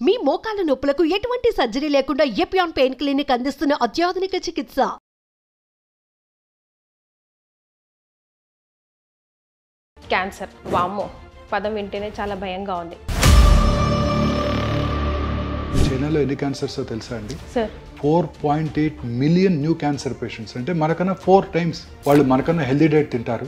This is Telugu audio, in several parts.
మీ మోకాల నొప్పులకు ఎటువంటి సర్జరీ లేకుండా ఎపియాన్ పెయిన్ క్లినిక్ అందిస్తున్న అత్యాధునిక చికిత్స. క్యాన్సర్ వామ్మో పదం వింటేనే చాలా భయంగా ఉంది. చైనాలో ఎన్ని క్యాన్సర్స్ తెలుసా అండి? Sir 4.8 million new cancer patients. అంటే మనకన్నా 4 టైమ్స్ వాళ్ళు మనకన్నా హెల్దీ డైట్ తింటారు.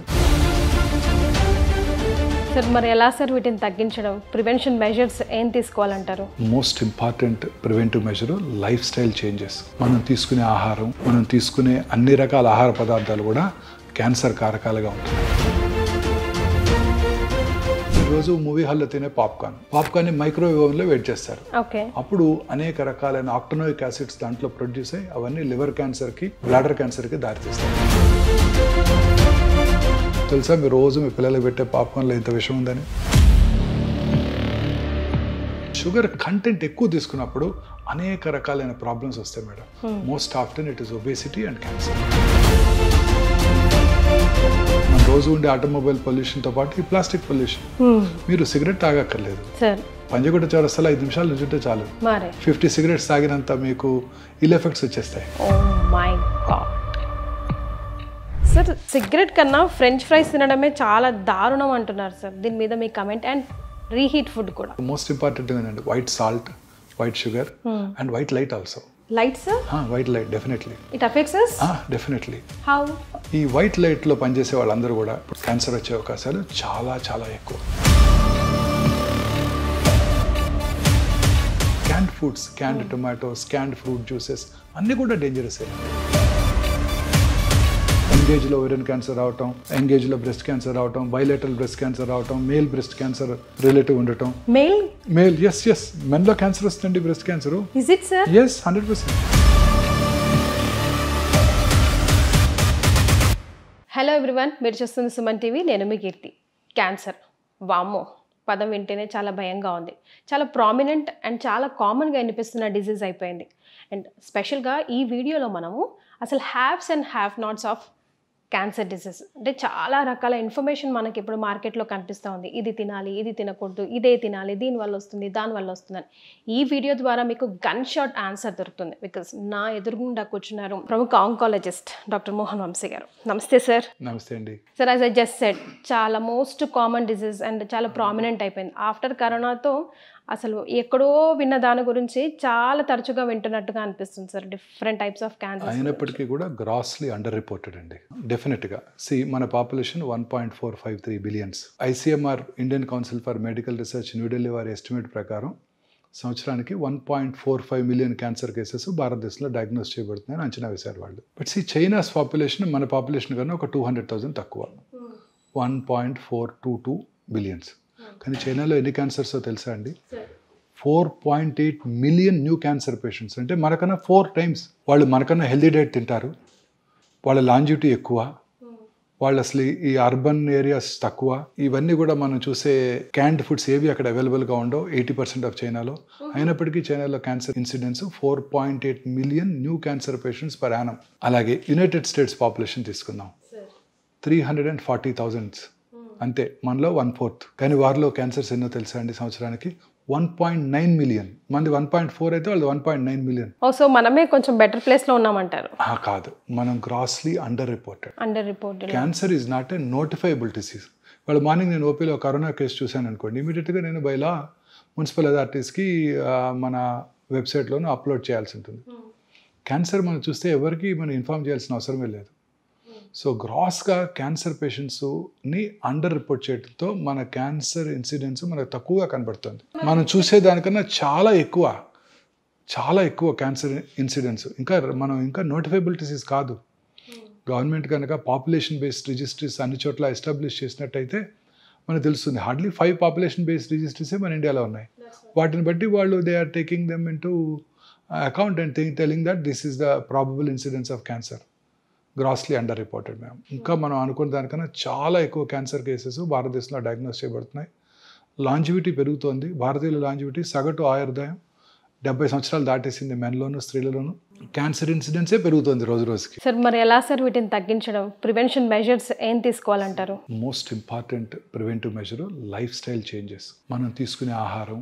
సార్ మరి ఎలా సార్ వీటిని తగ్గించడం, ప్రివెన్షన్ మెజర్స్ ఏం తీసుకోవాలంటారు? Most important preventive measure lifestyle changes. మనం తీసుకునే ఆహారం, మనం తీసుకునే అన్ని రకాల ఆహార పదార్థాలు కూడా క్యాన్సర్ కారకాలుగా ఉంటాయి. ఈరోజు మూవీ హాల్లో తినే పాప్కార్న్ మైక్రోవేవ్ ఓవెన్లో వెయిట్ చేస్తారు. ఓకే. అప్పుడు అనేక రకాలైన ఆక్టనోయిక్ యాసిడ్స్ దాంట్లో ప్రొడ్యూస్ అయ్యి అవన్నీ లివర్ క్యాన్సర్కి, బ్లాడర్ క్యాన్సర్కి దారితీస్తాయి. తెలుసా మీరు రోజు మీ పిల్లలకు పెట్టే పాప్కార్న్లో ఇంత విషయం ఉందని? షుగర్ కంటెంట్ ఎక్కువ తీసుకున్నప్పుడు అనేక రకాలైన ప్రాబ్లమ్స్ వస్తాయి madam. Most often it is obesity and cancer. మన రోజు ఉండే ఆటోమొబైల్ పొల్యూషన్తో పాటు ఈ ప్లాస్టిక్ పొల్యూషన్. మీరు సిగరెట్ తాగక్కర్లేదు. పంజగుట్ట చౌరస్తాలో 5 నిమిషాలు నుంచుంటే చాలు 50 సిగరెట్స్ తాగినంత మీకు ఇల్ ఎఫెక్ట్స్ వచ్చేస్తాయి. సార్ సిగరెట్ కన్నా ఫ్రెంచ్ ఫ్రైస్ తినడమే చాలా దారుణం అంటున్నారు సార్. దీని మీద మీ కమెంట్. అండ్ రీహీట్ ఫుడ్ కూడా మోస్ట్ ఇంపార్టెంట్ అండి. White salt, white sugar and white light also. Light sir? White light definitely it affects us? Definitely. How? ఈ వైట్ లైట్లో పనిచేసే వాళ్ళందరూ కూడా క్యాన్సర్ వచ్చే అవకాశాలు చాలా చాలా ఎక్కువ. Canned foods, canned tomatoes, canned fruit juices అన్నీ కూడా డేంజరస్. ఎంగేజ్లో ఓవరియన్ క్యాన్సర్ రావటం, ఎంగేజ్లో బ్రెస్ట్ క్యాన్సర్ రావటం, బైలేటరల్ బ్రెస్ట్ క్యాన్సర్ రావటం, మేల్ బ్రెస్ట్ క్యాన్సర్ రిలేటివ్ ఉండటం. మేల్ ఎస్ మెన్లో క్యాన్సర్ వస్తుంది breast cancer. Is it sir? Yes 100%. Hello everyone, మీరు చూస్తుంది సుమన్ టీవీ. నేను మీ కీర్తి. క్యాన్సర్ వామ్మో పదం వింటేనే చాలా భయంగా ఉంది. చాలా ప్రామినెంట్ అండ్ చాలా కామన్గా వినిపిస్తున్న డిజీజ్ అయిపోయింది. అండ్ స్పెషల్గా ఈ వీడియోలో మనము అసలు haves and have nots of cancer disease. అంటే చాలా రకాల ఇన్ఫర్మేషన్ మనకి ఇప్పుడు మార్కెట్లో కనిపిస్తూ ఉంది. ఇది తినాలి, ఇది తినకూడదు, ఇదే తినాలి, దీనివల్ల వస్తుంది, దానివల్ల వస్తుందని. ఈ వీడియో ద్వారా మీకు గన్ షాట్ ఆన్సర్ దొరుకుతుంది. బికాస్ నా ఎదురుగుండా కూర్చున్నారు ప్రముఖ ఆంకాలజిస్ట్ డాక్టర్ మోహన్ వంశీ గారు. నమస్తే సార్. నమస్తే అండి. Sir, as I just said, చాలా మోస్ట్ కామన్ డిసీజ్ అండ్ చాలా ప్రామినెంట్ అయిపోయింది. ఆఫ్టర్ కరోనాతో అసలు ఎక్కడో విన్న దాని గురించి చాలా తరచుగా వింటున్నట్టుగా అనిపిస్తుంది sir. Different types of cancer అయినప్పటికీ కూడా గ్రాస్లీ అండర్ రిపోర్టెడ్ అండి. డెఫినెట్గా మన population 1.453 billions. ICMR Indian council for medical research New Delhi వారి ఎస్టిమేట్ ప్రకారం సంవత్సరానికి 1.45 మిలియన్ క్యాన్సర్ కేసెస్ భారతదేశంలో డయాగ్నోస్ చేయబడుతున్నాయని అంచనా వేశారు వాళ్ళు. బట్ చైనాస్ పాపులేషన్ మన పాపులేషన్ కన్నా ఒక 200,000 తక్కువ, 1.422 బిలియన్స్. కానీ చైనాలో ఎన్ని క్యాన్సర్స్ తెలుసా అండి? 4.8 మిలియన్ న్యూ క్యాన్సర్ పేషెంట్స్. అంటే మనకన్నా 4 టైమ్స్ వాళ్ళు మనకన్నా హెల్దీ డైట్ తింటారు. వాళ్ళ లాంజివిటీ ఎక్కువ, వాళ్ళు అసలు ఈ అర్బన్ ఏరియాస్ తక్కువ. ఇవన్నీ కూడా మనం చూసే క్యాన్డ్ ఫుడ్స్ ఏవి అక్కడ అవైలబుల్గా ఉండవు 80% ఆఫ్ చైనాలో. అయినప్పటికీ చైనాలో cancer incidence 4.8 million new cancer patients per annum. అలాగే యునైటెడ్ స్టేట్స్ పాపులేషన్ తీసుకుందాం, 340,000. అంతే, మనలో 1/4. కానీ వారిలో క్యాన్సర్స్ ఎన్నో తెలుసా అండి? సంవత్సరానికి 1.9 మిలియన్. మంది 1.4 అయితే వాళ్ళు 1.9 మిలియన్. సో మనమే కొంచెం బెటర్ ప్లేస్లో ఉన్నామంటారు? కాదు, మనం grossly under reported. Cancer is not a notifiable disease. వాళ్ళు మార్నింగ్ నేను ఓపీలో కరోనా కేసు చూశాను అనుకోండి, ఇమీడియట్గా నేను బైలా మున్సిపల్ అథారిటీస్కి మన వెబ్సైట్లోనూ అప్లోడ్ చేయాల్సి ఉంటుంది. క్యాన్సర్ మనం చూస్తే ఎవరికి మనం ఇన్ఫార్మ్ చేయాల్సిన అవసరమే లేదు. సో గ్రాస్గా క్యాన్సర్ పేషెంట్స్ని అండర్ రిపోర్ట్ చేయడంతో మన క్యాన్సర్ ఇన్సిడెన్స్ మనకు తక్కువగా కనబడుతుంది. మనం చూసేదానికన్నా చాలా ఎక్కువ క్యాన్సర్ ఇన్సిడెన్స్. మనం ఇంకా నోటిఫైబుల్ డిసీజ్ కాదు. గవర్నమెంట్ కనుక పాపులేషన్ బేస్డ్ రిజిస్ట్రీస్ అన్ని చోట్ల ఎస్టాబ్లిష్ చేసినట్టయితే మనకు తెలుస్తుంది. హార్డ్లీ 5 పాపులేషన్ బేస్డ్ రిజిస్ట్రీసే మన ఇండియాలో ఉన్నాయి. వాటిని బట్టి వాళ్ళు they are taking them into account and telling that this is the probable incidence of cancer. Grossly under reported ma'am. ఇంకా మనం అనుకున్న దానికన్నా చాలా ఎక్కువ క్యాన్సర్ కేసెస్ భారతదేశంలో డయాగ్నోస్ చేయబడుతున్నాయి. లాంజివిటీ పెరుగుతోంది. భారతీయుల లాంజివిటీ సగటు ఆయుర్దాయం 70 సంవత్సరాలు దాటేసింది మెన్లోను, స్త్రీలలోను. క్యాన్సర్ ఇన్సిడెన్సే పెరుగుతుంది రోజు రోజుకి. సార్ మరి ఎలా సార్ వీటిని తగ్గించడం, ప్రివెన్షన్ మెజర్స్ ఏం తీసుకోవాలంటారు? Most important preventive measure lifestyle changes. మనం తీసుకునే ఆహారం,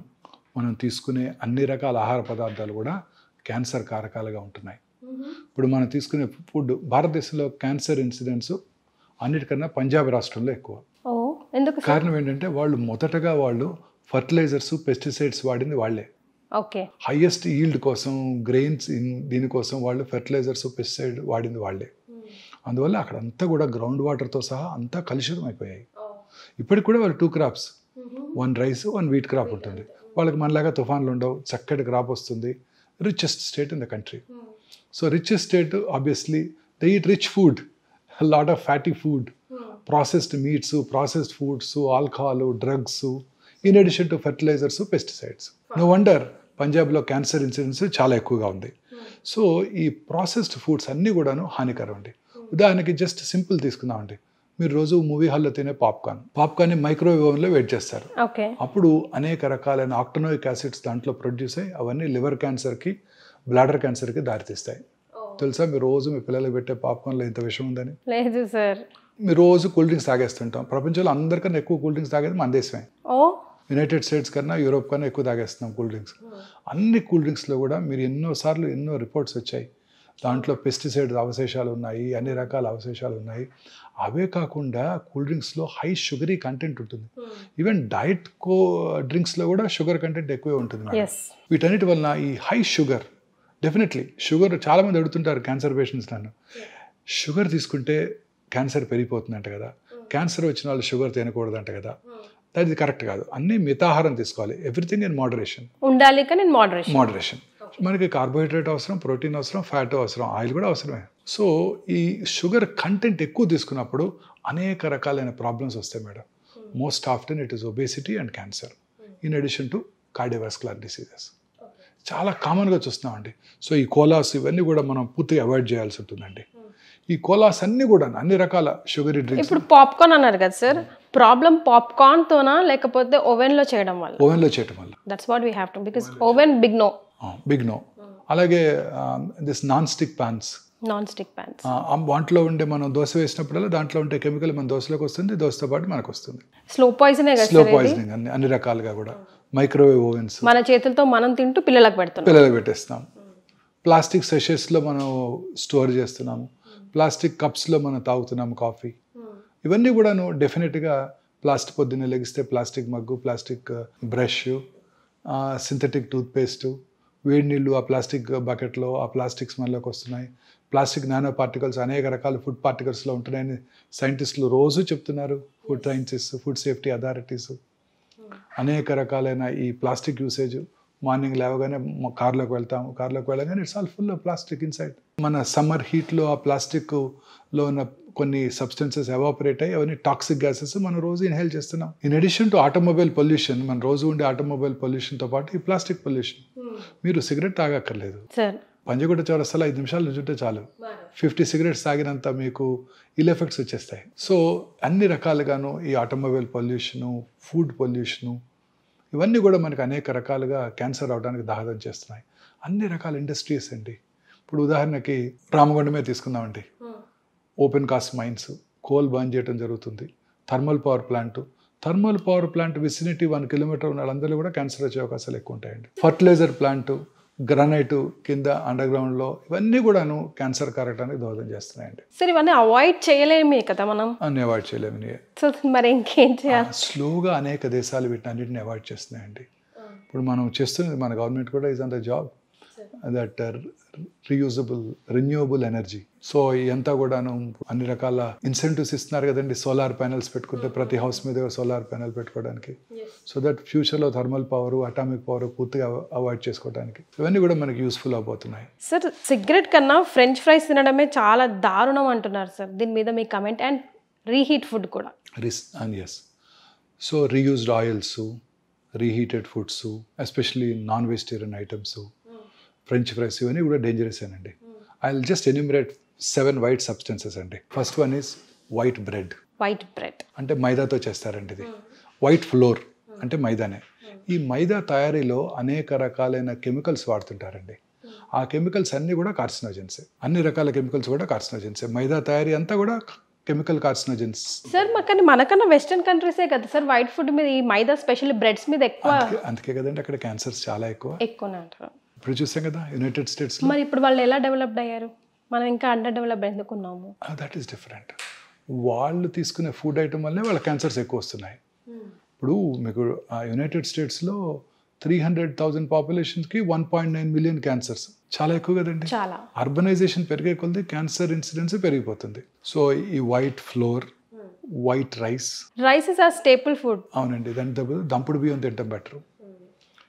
మనం తీసుకునే అన్ని రకాల ఆహార పదార్థాలు కూడా క్యాన్సర్ కారకాలుగా ఉంటున్నాయి. ఇప్పుడు మనం తీసుకునే ఫుడ్, భారతదేశంలో క్యాన్సర్ ఇన్సిడెంట్స్ అన్నిటికన్నా పంజాబ్ రాష్ట్రంలో ఎక్కువ. ఎందుకు? కారణం ఏంటంటే మొదటగా వాళ్ళు ఫర్టిలైజర్స్, పెస్టిసైడ్స్ వాడింది వాళ్ళే. ఓకే. హైయెస్ట్ ఈల్డ్ కోసం, గ్రెయిన్స్ దీనికోసం వాళ్ళు ఫెర్టిలైజర్స్, పెస్టిసైడ్ వాడింది వాళ్ళే. అందువల్ల అక్కడంతా కూడా గ్రౌండ్ వాటర్తో సహా అంతా కలుషితం అయిపోయాయి. ఇప్పటికి కూడా వాళ్ళు 2 crops, 1 rice, 1 wheat crop ఉంటుంది. వాళ్ళకి మనలాగా తుఫాన్లు ఉండవు, చక్కటి క్రాప్ వస్తుంది. Richest state in the country. So richest state, obviously they eat rich food, lot of fatty food, processed meats, processed foods, alcohol, drugs, in addition to fertilisers, pesticides. No wonder పంజాబ్లో క్యాన్సర్ ఇన్సిడెన్స్ చాలా ఎక్కువగా ఉంది. సో ఈ ప్రాసెస్డ్ ఫుడ్స్ అన్నీ కూడాను హానికరం అండి. ఉదాహరణకి జస్ట్ సింపుల్ తీసుకుందామండి. మీరు రోజు మూవీ హాల్లో తినే పాప్కార్న్ని మైక్రోవేవ్ ఓవెన్లో వెయిట్ చేస్తారు. అప్పుడు అనేక రకాలైన ఆక్టనోయిక్ యాసిడ్స్ దాంట్లో ప్రొడ్యూస్ అయ్యి అవన్నీ లివర్ క్యాన్సర్కి, బ్లాడర్ క్యాన్సర్కి దారితీస్తాయి. తెలుసా మీరు రోజు మీ పిల్లలకు పెట్టే పాప్కార్న్లో ఇంత విషయం ఉందని? లేదు సార్. మీరు రోజు కూల్ డ్రింక్స్ తాగేస్తుంటాం. ప్రపంచంలో అందరికన్నా ఎక్కువ కూల్ డ్రింక్స్ తాగేది మన దేశమే. యునైటెడ్ స్టేట్స్ కన్నా, యూరోప్ కన్నా ఎక్కువ తాగేస్తున్నాం కూల్ డ్రింక్స్. అన్ని కూల్ డ్రింక్స్లో కూడా మీరు ఎన్నో రిపోర్ట్స్ వచ్చాయి, దాంట్లో పెస్టిసైడ్ అవశేషాలు ఉన్నాయి, అన్ని రకాల అవశేషాలు ఉన్నాయి. అవే కాకుండా కూల్ డ్రింక్స్లో హై షుగరీ కంటెంట్ ఉంటుంది. ఈవెన్ డైట్ డ్రింక్స్లో కూడా షుగర్ కంటెంట్ ఎక్కువే ఉంటుంది. వీటన్నిటి వలన ఈ హై షుగర్, డెఫినెట్లీ షుగర్, చాలామంది అడుగుతుంటారు క్యాన్సర్ పేషెంట్స్ నన్ను, షుగర్ తీసుకుంటే క్యాన్సర్ పెరిగిపోతుందంట కదా, క్యాన్సర్ వచ్చిన వాళ్ళు షుగర్ తినకూడదంట కదా. అది కరెక్ట్ కాదు. అన్ని మితాహారం తీసుకోవాలి. ఎవ్రీథింగ్ ఇన్ మోడరేషన్ ఉండాలి. కానీ మోడరేషన్. మనకి కార్బోహైడ్రేట్ అవసరం, ప్రోటీన్ అవసరం, ఫ్యాట్ అవసరం, ఆయిల్ కూడా అవసరమే. సో ఈ షుగర్ కంటెంట్ ఎక్కువ తీసుకున్నప్పుడు అనేక రకాలైన ప్రాబ్లమ్స్ వస్తాయి madam. Most often it is obesity and cancer, in addition to cardiovascular diseases. చాలా కామన్గా చూస్తున్నామండి. సో ఈ కోలాస్ ఇవన్నీ కూడా మనం పూర్తిగా అవాయిడ్ చేయాల్సి ఉంటుందండి. ఈ కోలాస్ అన్నీ కూడా అన్ని రకాల షుగరీ డ్రింక్స్. ఇప్పుడు పాప్కార్న్ అన్నారు కదా సార్, ప్రాబ్లం పాప్కార్న్ తోనా లేకపోతే ఓవెన్ లో చేయడం వల్ల? ఓవెన్ లో చేయడం వల్ల. That's what we have to, because oven big no. అలాగే దిస్ నాన్ స్టిక్ ప్యాన్స్, వాటిలో ఉండే మనం దోశ వేసినప్పుడల్లా దాంట్లో ఉండే కెమికల్ మన దోశలోకి వస్తుంది, దోశతో పాటు మనకు వస్తుంది. స్లో పాయిజనింగ్ అన్ని రకాలుగా కూడా. మైక్రోవేవ్ ఓవెన్స్, మన చేతులతో మనం తింటూ పిల్లలకు పెట్టేస్తాం. ప్లాస్టిక్ సెషెస్లో మనం స్టోర్ చేస్తున్నాము, ప్లాస్టిక్ కప్స్లో మనం తాగుతున్నాము కాఫీ. ఇవన్నీ కూడాను డెఫినెట్గా ప్లాస్టిక్, పొద్దున్నే లెగిస్తే plastic mug, plastic brush, synthetic toothpaste, వేడి నీళ్ళు ఆ ప్లాస్టిక్ బకెట్లో, ఆ ప్లాస్టిక్స్ మనలోకి వస్తున్నాయి. ప్లాస్టిక్ నానో పార్టికల్స్ అనేక రకాల ఫుడ్ పార్టికల్స్లో ఉంటున్నాయని సైంటిస్టులు రోజు చెప్తున్నారు. ఫుడ్ సైన్సిస్, ఫుడ్ సేఫ్టీ అథారిటీస్ అనేక రకాలైన ఈ ప్లాస్టిక్ యూసేజ్. మార్నింగ్ లేవగానే కార్లోకి వెళ్తాము, కార్లోకి వెళ్ళగానే it's all full of plastic inside. మన సమ్మర్ హీట్లో ఆ ప్లాస్టిక్లో ఉన్న కొన్ని సబ్స్టెన్సెస్ ఎవాపరేట్ అయ్యి అవన్నీ టాక్సిక్ గ్యాసెస్ మనం రోజు ఇన్హేల్ చేస్తున్నాం. In addition to automobile pollution, మన రోజు ఉండే ఆటోమొబైల్ పొల్యూషన్తో పాటు ఈ ప్లాస్టిక్ పొల్యూషన్. మీరు సిగరెట్ తాగక్కర్లేదు, పంజగుట్ట చౌరస్తాలో 5 నిమిషాలు నుంచుంటే చాలు, 50 సిగరెట్స్ తాగినంత మీకు ఇల్ ఎఫెక్ట్స్ వచ్చేస్తాయి. సో అన్ని రకాలుగాను ఈ ఆటోమొబైల్ పొల్యూషను, ఫుడ్ పొల్యూషను, ఇవన్నీ కూడా మనకు అనేక రకాలుగా క్యాన్సర్ అవడానికి దోహదం చేస్తున్నాయి. అన్ని రకాల ఇండస్ట్రీస్ అండి. ఇప్పుడు ఉదాహరణకి రామగుండమే తీసుకుందామండి. Open cast mines, coal burn చేయడం జరుగుతుంది. Thermal power plant vicinity 1 kilometre ఉన్న వాళ్ళందరూ కూడా క్యాన్సర్ వచ్చే అవకాశాలు ఎక్కువ ఉంటాయండి. ఫర్టిలైజర్ ప్లాంట్, గ్రానైట్ కింద అండర్ గ్రౌండ్లో, ఇవన్నీ కూడాను క్యాన్సర్ కారటానికి దోహదం చేస్తున్నాయండి. సరే, ఇవన్నీ అవాయిడ్ చేయలేమే కదా మనం? అన్ని అవాయిడ్ చేయలేము. సో మరి ఇంకేం చేయాలి? స్లోగా అనేక దేశాలు వీటిని అన్నింటిని అవాయిడ్ చేస్తున్నాయండి. ఇప్పుడు మనం చేస్తున్నది, మన గవర్నమెంట్ కూడా is on the job that renewable energy. So ఇదంతా కూడాను అన్ని రకాల ఇన్సెంటివ్స్ ఇస్తున్నారు కదండి. సోలార్ ప్యానెల్స్ పెట్టుకుంటే ప్రతి హౌస్ మీద సోలార్ ప్యానెల్ పెట్టుకోవడానికి, సో దట్ ఫ్యూచర్లో థర్మల్ పవర్, అటామిక్ పవర్ పూర్తిగా అవాయిడ్ చేసుకోవడానికి, ఇవన్నీ కూడా మనకి యూస్ఫుల్ అవబోతున్నాయి. సార్, సిగరెట్ కన్నా ఫ్రెంచ్ ఫ్రైస్ తినడమే చాలా దారుణం అంటున్నారు సార్, దీని మీద మీ కమెంట్? అండ్ రీహీట్ ఫుడ్ కూడా. Yes, so reused oils, reheated foods, especially non vegetarian items, French fries, ఇవన్నీ కూడా డేంజరస్ అండి. I will just enumerate 7 white substances అండి. First one is white bread అంటే మైదాతో చేస్తారండి. ఇది వైట్ ఫ్లోర్ అంటే మైదానే. ఈ మైదా తయారీలో అనేక రకాలైన కెమికల్స్ వాడుతుంటారండి. ఆ కెమికల్స్ అన్నీ కూడా కార్సినోజెన్సే. అన్ని రకాల కెమికల్స్ కూడా కార్సినోజెన్సే. మైదా తయారీ అంతా కూడా కెమికల్ కార్సినోజన్స్. సార్ మనకన్నా వెస్టర్న్ కంట్రీసే కదా సార్ వైట్ ఫుడ్ మీద ఈ మైదా స్పెషల్లీ బ్రెడ్స్ మీద ఎక్కువ. అందుకే కదండి అక్కడ క్యాన్సర్స్ చాలా ఎక్కువనే అంటారు. ఇప్పుడు చూసాం కదా యునైటెడ్ స్టేట్స్. మరి ఇప్పుడు వాళ్ళు ఎలా డెవలప్డ్ అయ్యారు, మనం ఇంకా అండర్ డెవలప్ ఎందుకున్నాము? That is different. వాళ్ళు తీసుకునే ఫుడ్ ఐటమ్ వల్లే వాళ్ళ క్యాన్సర్స్ ఎక్కువ వస్తున్నాయి. ఇప్పుడు మీకు యునైటెడ్ స్టేట్స్లో 300,000 పాపులేషన్కి 1.9 మిలియన్ క్యాన్సర్స్, చాలా ఎక్కువ కదండి. చాలా. అర్బనైజేషన్ పెరిగే కొద్దీ క్యాన్సర్ ఇన్సిడెన్స్ పెరిగిపోతుంది. సో ఈ white flour, white rice is ఆ స్టేపుల్ ఫుడ్. అవునండి. దాని దంపుడు బియ్యం తింటాం బెటర్,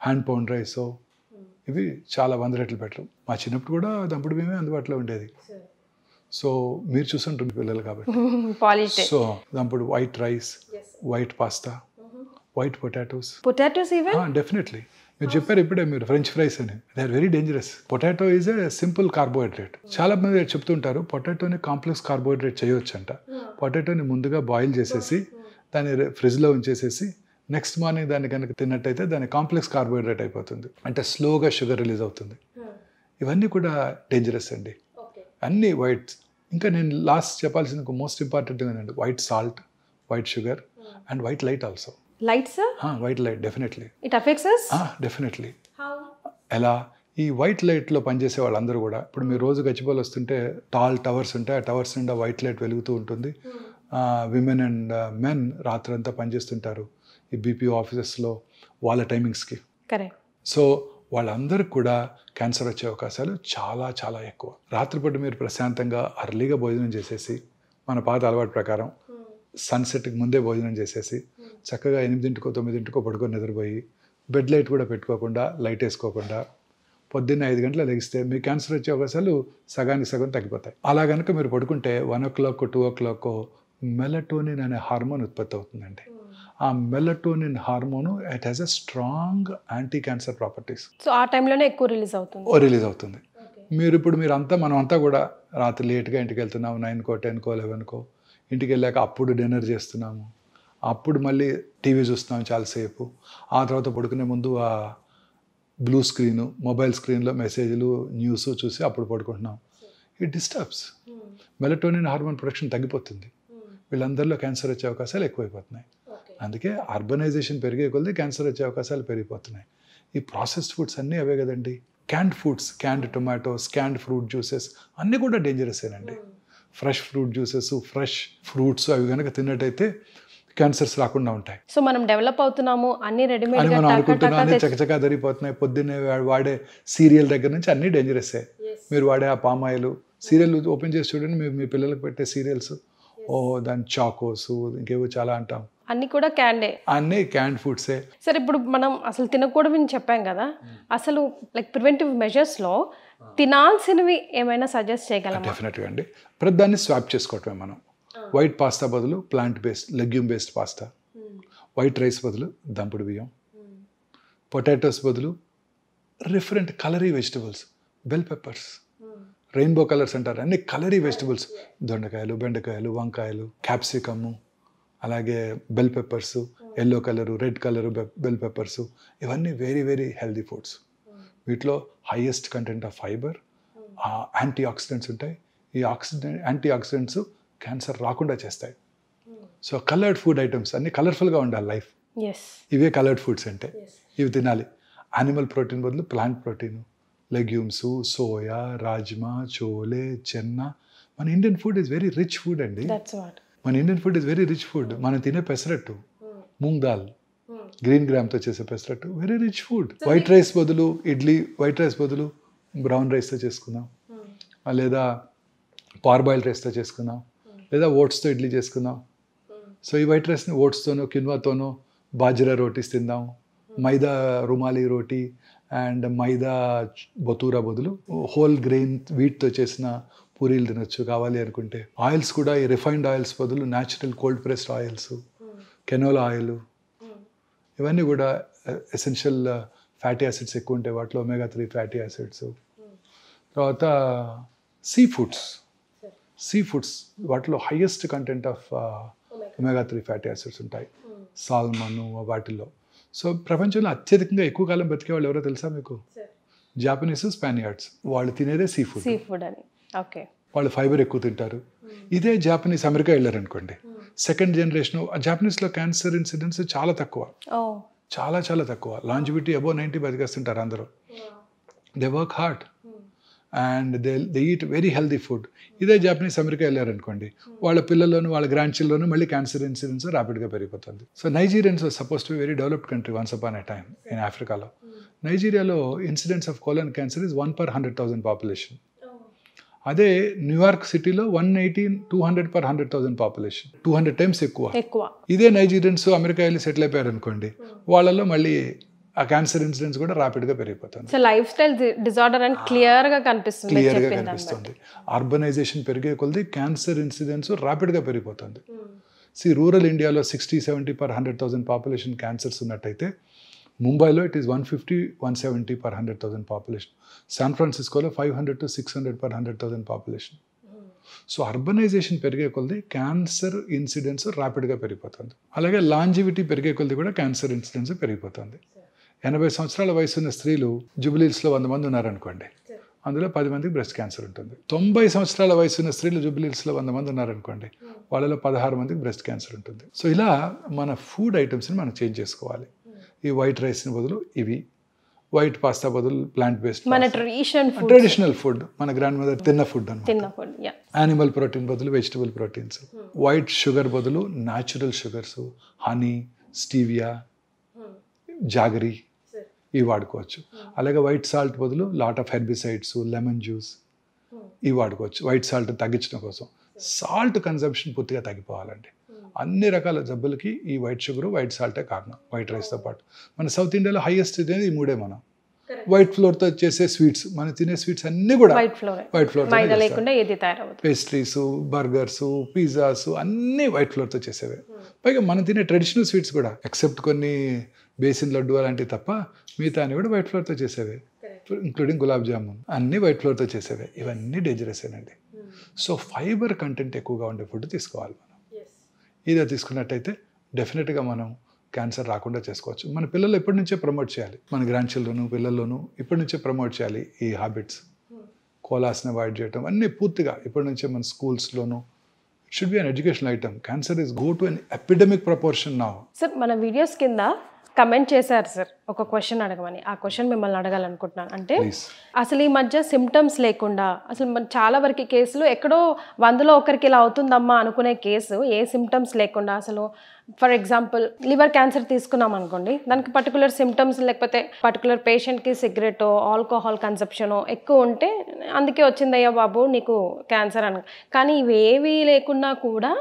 హ్యాండ్ పౌండ్ రైస్, ఇవి చాలా 100 రెట్లు బెటర్. మా చిన్నప్పుడు కూడా దంపుడు బియ్యమే అందుబాటులో ఉండేది. సో మీరు చూసుంటుంది పిల్లలు కాబట్టి. సో దంపుడు white rice, white pasta, white potatoes definitely. మీరు చెప్పారు ఇప్పుడే మీరు ఫ్రెంచ్ ఫ్రైస్ అని, they are very dangerous. Potato is a simple carbohydrate. చాలా మంది చెప్తుంటారు పొటాటోని కాంప్లెక్స్ కార్బోహైడ్రేట్ చేయొచ్చు అంట. పొటాటోని ముందుగా బాయిల్ చేసేసి దాన్ని ఫ్రిడ్జ్లో ఉంచేసేసి నెక్స్ట్ మార్నింగ్ దాన్ని కనుక తిన్నట్టయితే దాని కాంప్లెక్స్ కార్బోహైడ్రేట్ అయిపోతుంది, అంటే స్లోగా షుగర్ రిలీజ్ అవుతుంది. ఇవన్నీ కూడా డేంజరస్ అండి, అన్నీ వైట్. ఇంకా నేను లాస్ట్ చెప్పాల్సిన మోస్ట్ ఇంపార్టెంట్ ఏంటంటే white salt, white sugar and white light also. Light sir? White light definitely it affects us. Definitely. ఎలా? ఈ వైట్ లైట్లో పనిచేసే వాళ్ళందరూ కూడా ఇప్పుడు మీరు రోజు గచ్చిబౌలి వస్తుంటే టాల్ టవర్స్ ఉంటాయి, ఆ టవర్స్ నిండా వైట్ లైట్ వెలుగుతూ ఉంటుంది. విమెన్ అండ్ మెన్ రాత్రంతా పనిచేస్తుంటారు ఈ బీపీఓ ఆఫీసెస్లో వాళ్ళ టైమింగ్స్కి. కరెక్ట్. సో వాళ్ళందరికీ కూడా క్యాన్సర్ వచ్చే అవకాశాలు చాలా చాలా ఎక్కువ. రాత్రిపూట మీరు ప్రశాంతంగా అర్లీగా భోజనం చేసేసి, మన పాత అలవాటు ప్రకారం సన్సెట్కి ముందే భోజనం చేసేసి చక్కగా 8కో 9కో పడుకొని నిద్రపోయి బెడ్ లైట్ కూడా పెట్టుకోకుండా, లైట్ వేసుకోకుండా పొద్దున్న 5 గంటల లెగిస్తే మీ క్యాన్సర్ వచ్చే అవకాశాలు సగానికి సగం తగ్గిపోతాయి. అలా కనుక మీరు పడుకుంటే 1 o'clock 2 o'clock మెలటోనిన్ అనే హార్మోన్ ఉత్పత్తి అవుతుందండి. ఆ melatonin hormone it has a strong anti cancer properties. So ఆ టైంలోనే ఎక్కువ రిలీజ్ అవుతుంది. మనం అంతా కూడా రాత్రి లేట్గా ఇంటికి వెళ్తున్నాము, 9కో 10కో 11కో ఇంటికి వెళ్ళాక అప్పుడు డిన్నర్ చేస్తున్నాము, అప్పుడు మళ్ళీ టీవీ చూస్తున్నాం చాలాసేపు, ఆ తర్వాత పడుకునే ముందు ఆ బ్లూ స్క్రీను, మొబైల్ స్క్రీన్లో మెసేజ్లు, న్యూస్ చూసి అప్పుడు పడుకుంటున్నాం. It disturbs, melatonin hormone production తగ్గిపోతుంది. వీళ్ళందరిలో క్యాన్సర్ వచ్చే అవకాశాలు ఎక్కువైపోతున్నాయి. అందుకే అర్బనైజేషన్ పెరిగే కొద్దీ క్యాన్సర్ వచ్చే అవకాశాలు పెరిగిపోతున్నాయి. ఈ ప్రాసెస్డ్ ఫుడ్స్ అన్నీ అవే కదండి. Canned foods, canned tomatoes, canned fruit juices అన్నీ కూడా డేంజరసేనండి. Fresh fruit juices, fresh fruits అవి కనుక తిన్నట్టయితే క్యాన్సర్స్ రాకుండా ఉంటాయి. సో మనం డెవలప్ అవుతున్నాము, అన్ని రెడీమేడ్ అని మనం అనుకుంటున్నాం, అన్ని చకచకా జరిగిపోతున్నాయి. పొద్దున్నే వాడే సీరియల్ దగ్గర నుంచి అన్నీ డేంజరసే. మీరు వాడే ఆ పామ్ ఆయిల్, సీరియల్ ఓపెన్ చేసి చూడండి, మీ పిల్లలకు పెట్టే సీరియల్స్, దాని చాకోస్, ఇంకేవో చాలా అంటాం, అన్ని కూడా క్యాండే, అన్నీ క్యాండ్ ఫుడ్సే. సరే ఇప్పుడు మనం అసలు తినకూడదని చెప్పాం కదా, అసలు లైక్ ప్రివెంటివ్ మెజర్స్లో తినాల్సినవి ఏమైనా సజెస్ట్ చేయగలమా? డెఫినెట్గా అండి. ప్రతిదాన్ని స్వాప్ చేసుకోవటమే మనం. వైట్ పాస్తా బదులు plant based, legume based pasta, white rice బదులు దంపుడు బియ్యం, పొటాటోస్ బదులు డిఫరెంట్ కలరీ vegetables, bell peppers, rainbow colours అంటారు, అన్ని కలరీ వెజిటబుల్స్, దొండకాయలు, బెండకాయలు, వంకాయలు, క్యాప్సికము, అలాగే bell peppers, yellow colour, red colour bell peppers, ఇవన్నీ వెరీ వెరీ హెల్దీ ఫుడ్స్. వీటిలో highest content of fibre, antioxidants ఉంటాయి. ఈ యాంటీ ఆక్సిడెంట్స్ క్యాన్సర్ రాకుండా చేస్తాయి. సో కలర్డ్ ఫుడ్ ఐటమ్స్ అన్నీ కలర్ఫుల్గా ఉండాలి లైఫ్. ఇవే కలర్డ్ ఫుడ్స్ అంటే, ఇవి తినాలి. యానిమల్ ప్రోటీన్ బదులు plant protein, legumes, soya, rajma, chole, chana. మన Indian food is very rich food అండి. మనం తినే పెసరట్టు, మూంగ్ దాల్, గ్రీన్ గ్రామ్తో చేసే pesarattu, very rich food. White rice బదులు ఇడ్లీ, వైట్ రైస్ బదులు బ్రౌన్ రైస్తో చేసుకుందాం, లేదా పార్బాయిల్ రైస్తో చేసుకుందాం, లేదా ఓట్స్తో ఇడ్లీ చేసుకుందాం. సో ఈ వైట్ రైస్ని ఓట్స్తోనో కిన్వాతోనో బాజ్రా రోటీస్ తిందాం. మైదా రుమాలి రోటీ అండ్ మైదా బతూరా బదులు హోల్ గ్రెయిన్ వీట్తో చేసిన పూరీలు తినొచ్చు కావాలి అనుకుంటే. ఆయిల్స్ కూడా ఈ రిఫైన్డ్ ఆయిల్స్ బదులు natural cold pressed oils, canola oil, ఇవన్నీ కూడా ఎసెన్షియల్ ఫ్యాటీ యాసిడ్స్ ఎక్కువ ఉంటాయి వాటిలో, ఒమేగా 3 ఫ్యాటీ యాసిడ్స్. తర్వాత సీ ఫుడ్స్ వాటిలో highest content of omega 3 fatty acids ఉంటాయి, సాల్మన్ వాటిల్లో. సో ప్రపంచంలో అత్యధికంగా ఎక్కువ కాలం బతికే వాళ్ళు ఎవరో తెలుసా మీకు? జాపనీస్, స్పానియార్డ్స్. వాళ్ళు తినేదే సీ ఫుడ్ అని. ఓకే. వాళ్ళు ఫైబర్ ఎక్కువ తింటారు. ఇదే జాపనీస్ అమెరికా వెళ్ళారనుకోండి, సెకండ్ జనరేషన్ జాపనీస్లో క్యాన్సర్ ఇన్సిడెన్స్ చాలా తక్కువ, చాలా చాలా తక్కువ. లాంజివిటీ అబౌవ్ 90 బతికేస్తుంటారు అందరూ. They work hard and they eat very healthy food. ఇదే జాపనీస్ అమెరికా వెళ్ళారనుకోండి, వాళ్ళ పిల్లల్లోనూ వాళ్ళ గ్రాండ్ చిల్డ్రన్లోనూ మళ్ళీ క్యాన్సర్ ఇన్సిడెన్స్ ర్యాపిడ్గా పెరిగిపోతుంది. So Nigerians suppose to very developed country once upon a time in ఆఫ్రికాలో. నైజీరియాలో incidence of colon cancer is 1/100,000 population. అదే న్యూయార్క్ సిటీలో 200 per 100,000 పాపులేషన్, 200 టైమ్స్ ఎక్కువ. ఇదే నైజీరియన్స్ అమెరికా వెళ్ళి సెటిల్ అయిపోయారు అనుకోండి, వాళ్ళలో మళ్ళీ ఆ క్యాన్సర్ ఇన్సిడెన్స్ కూడా ర్యాపిడ్గా పెరిగిపోతుంది. సో లైఫ్ స్టైల్ డిజార్డర్ అని క్లియర్గా కనిపిస్తుంది. అర్బనైజేషన్ పెరిగే కొలది క్యాన్సర్ ఇన్సిడెన్స్ ర్యాపిడ్గా పెరిగిపోతుంది. రూరల్ ఇండియాలో 60-70 per 100,000 పాపులేషన్ క్యాన్సర్స్ ఉన్నట్టయితే ముంబైలో ఇట్ ఈస్ 150-170 per 100,000 పాపులేషన్. శాన్ ఫ్రాన్సిస్కోలో 500-600 per 100,000 పాపులేషన్. సో అర్బనైజేషన్ పెరిగే కొలది క్యాన్సర్ ఇన్సిడెన్స్ ర్యాపిడ్గా పెరిగిపోతుంది. అలాగే లాంజివిటీ పెరిగే కొలది కూడా క్యాన్సర్ ఇన్సిడెన్స్ పెరిగిపోతుంది. 80 సంవత్సరాల వయసు ఉన్న స్త్రీలు జూబిలీహిల్స్లో 100 మంది ఉన్నారనుకోండి, అందులో 10 మందికి బ్రెస్ట్ క్యాన్సర్ ఉంటుంది. 90 సంవత్సరాల వయసు ఉన్న స్త్రీలు జూబిలీహిల్స్లో 100 మంది ఉన్నారనుకోండి, వాళ్ళలో 16 మందికి బ్రెస్ట్ క్యాన్సర్ ఉంటుంది. సో ఇలా మన ఫుడ్ ఐటమ్స్ని మనం చేంజ్ చేసుకోవాలి. ఈ వైట్ రైస్ని బదులు ఇవి, వైట్ పాస్తా బదులు ప్లాంట్ బేస్డ్, మన ట్రెడిషనల్ ఫుడ్, మన గ్రాండ్ మదర్ తిన్న ఫుడ్ అన్నమాట. యానిమల్ ప్రోటీన్ బదులు వెజిటబుల్ ప్రోటీన్స్, వైట్ షుగర్ బదులు natural sugars, honey, stevia, jaggery ఇవి వాడుకోవచ్చు. అలాగే వైట్ సాల్ట్ బదులు lot of herbicides, lemon juice ఇవి వాడుకోవచ్చు వైట్ సాల్ట్ తగ్గించడం కోసం. సాల్ట్ కన్సంప్షన్ పూర్తిగా తగ్గిపోవాలండి. అన్ని రకాల జబ్బులకి ఈ వైట్ షుగర్, వైట్ సాల్టే కారణం, వైట్ రైస్తో పాటు. మన సౌత్ ఇండియాలో హైయెస్ట్ అనేది ఈ మూడే. మనం వైట్ ఫ్లోర్తో చేసే స్వీట్స్, మనం తినే స్వీట్స్ అన్నీ కూడా white flour, pastries, burgers, pizzas అన్నీ వైట్ ఫ్లోర్తో చేసేవే. పైగా మనం తినే ట్రెడిషనల్ స్వీట్స్ కూడా ఎక్సెప్ట్ కొన్ని బేసిన్ లడ్డు అలాంటివి తప్ప మిగతా అన్ని కూడా వైట్ ఫ్లోర్తో చేసేవే, ఇంక్లూడింగ్ గులాబ్ జామున్ అన్నీ వైట్ ఫ్లోర్తో చేసేవే. ఇవన్నీ డేంజరసేనండి. సో ఫైబర్ కంటెంట్ ఎక్కువగా ఉండే ఫుడ్ తీసుకోవాలి మనం. ఇదే తీసుకున్నట్టయితే డెఫినెట్గా మనం క్యాన్సర్ రాకుండా చేసుకోవచ్చు. మన పిల్లలు ఎప్పటి నుంచే ప్రమోట్ చేయాలి, మన గ్రాండ్ చిల్డ్రన్ పిల్లల్లోనూ ఇప్పటి నుంచే ప్రమోట్ చేయాలి ఈ హ్యాబిట్స్. కోలాస్ని అవాయిడ్ చేయటం అన్నీ పూర్తిగా ఇప్పటి నుంచే మన స్కూల్స్లోనూ it should be an educational item. Cancer is go to an epidemic proportion now. Sir మన వీడియోస్ కింద కమెంట్ చేశారు సార్ ఒక క్వశ్చన్ అడగమని. ఆ క్వశ్చన్ మిమ్మల్ని అడగాలనుకుంటున్నాను. అంటే అసలు ఈ మధ్య సిమ్టమ్స్ లేకుండా అసలు చాలా వరకు కేసులు ఎక్కడో 100లో ఒకరికి ఇలా అవుతుందమ్మా అనుకునే కేసు ఏ సిమ్టమ్స్ లేకుండా, అసలు ఫర్ ఎగ్జాంపుల్ లివర్ క్యాన్సర్ తీసుకున్నాం అనుకోండి, దానికి పర్టికులర్ సిమ్టమ్స్ లేకపోతే పర్టికులర్ పేషెంట్కి సిగరెట్, ఆల్కహాల్ కన్సంప్షన్ ఎక్కువ ఉంటే అందుకే వచ్చిందయ్యా బాబు నీకు క్యాన్సర్ అని. కానీ ఇవేవి లేకున్నా కూడా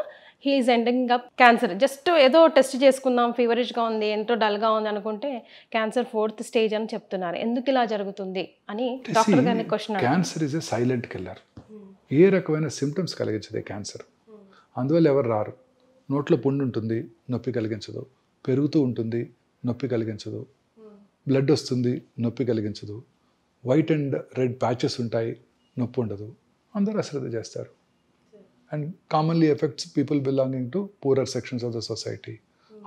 he is ending up cancer. Just ఏదో టెస్ట్ చేసుకుందాం, ఫీవరిష్గా ఉంది, ఎంతో డల్గా ఉంది అనుకుంటే క్యాన్సర్ 4th స్టేజ్ అని చెప్తున్నారు. ఎందుకు ఇలా జరుగుతుంది అని డాక్టర్ గారిని question. Cancer is a silent killer. ఏ రకమైన సిమ్టమ్స్ కలిగించదే క్యాన్సర్. అందువల్ల ఎవరు రారు. నోట్లో పుండు ఉంటుంది, నొప్పి కలిగించదు. పెరుగుతూ ఉంటుంది, నొప్పి కలిగించదు. బ్లడ్ వస్తుంది, నొప్పి కలిగించదు. వైట్ అండ్ రెడ్ ప్యాచెస్ ఉంటాయి, నొప్పి ఉండదు. అందరూ అశ్రద్ధ చేస్తారు. And commonly effects people belonging to poorer sections of the society.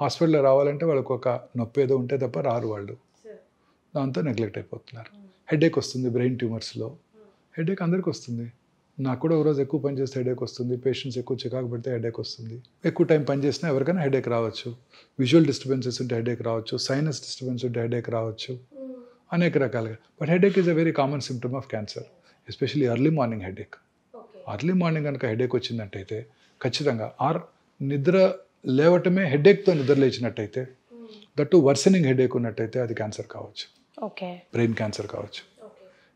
హాస్పిటల్లో రావాలంటే వాళ్ళకు ఒక నొప్పి ఏదో ఉంటే తప్ప రారు వాళ్ళు. దాంతో నెగ్లెక్ట్ అయిపోతున్నారు. హెడేక్ వస్తుంది బ్రెయిన్ ట్యూమర్స్లో. హెడేక్ అందరికీ వస్తుంది. నాకు కూడా ఒకరోజు ఎక్కువ పని చేస్తే హెడేక్ వస్తుంది. పేషెంట్స్ ఎక్కువ చికాకు పెడితే హెడేక్ వస్తుంది. ఎక్కువ టైం పని చేసినా ఎవరికైనా హెడేక్ రావచ్చు. విజువల్ డిస్టర్బెన్సెస్ ఉంటే హెడేక్ రావచ్చు. సైనస్ డిస్టర్బెన్స్ ఉంటే హెడేక్ రావచ్చు. అనేక రకాలుగా. But headache is a very common symptom of cancer, especially early morning headache. Early morning కనుక హెడేక్ వచ్చిందంటైతే ఖచ్చితంగా నిద్ర లేవటమే హెడేక్తో నిద్ర లేచినట్టయితే, దట్టు వర్సనింగ్ హెడేక్ ఉన్నట్టయితే అది క్యాన్సర్ కావచ్చు, బ్రెయిన్ క్యాన్సర్ కావచ్చు.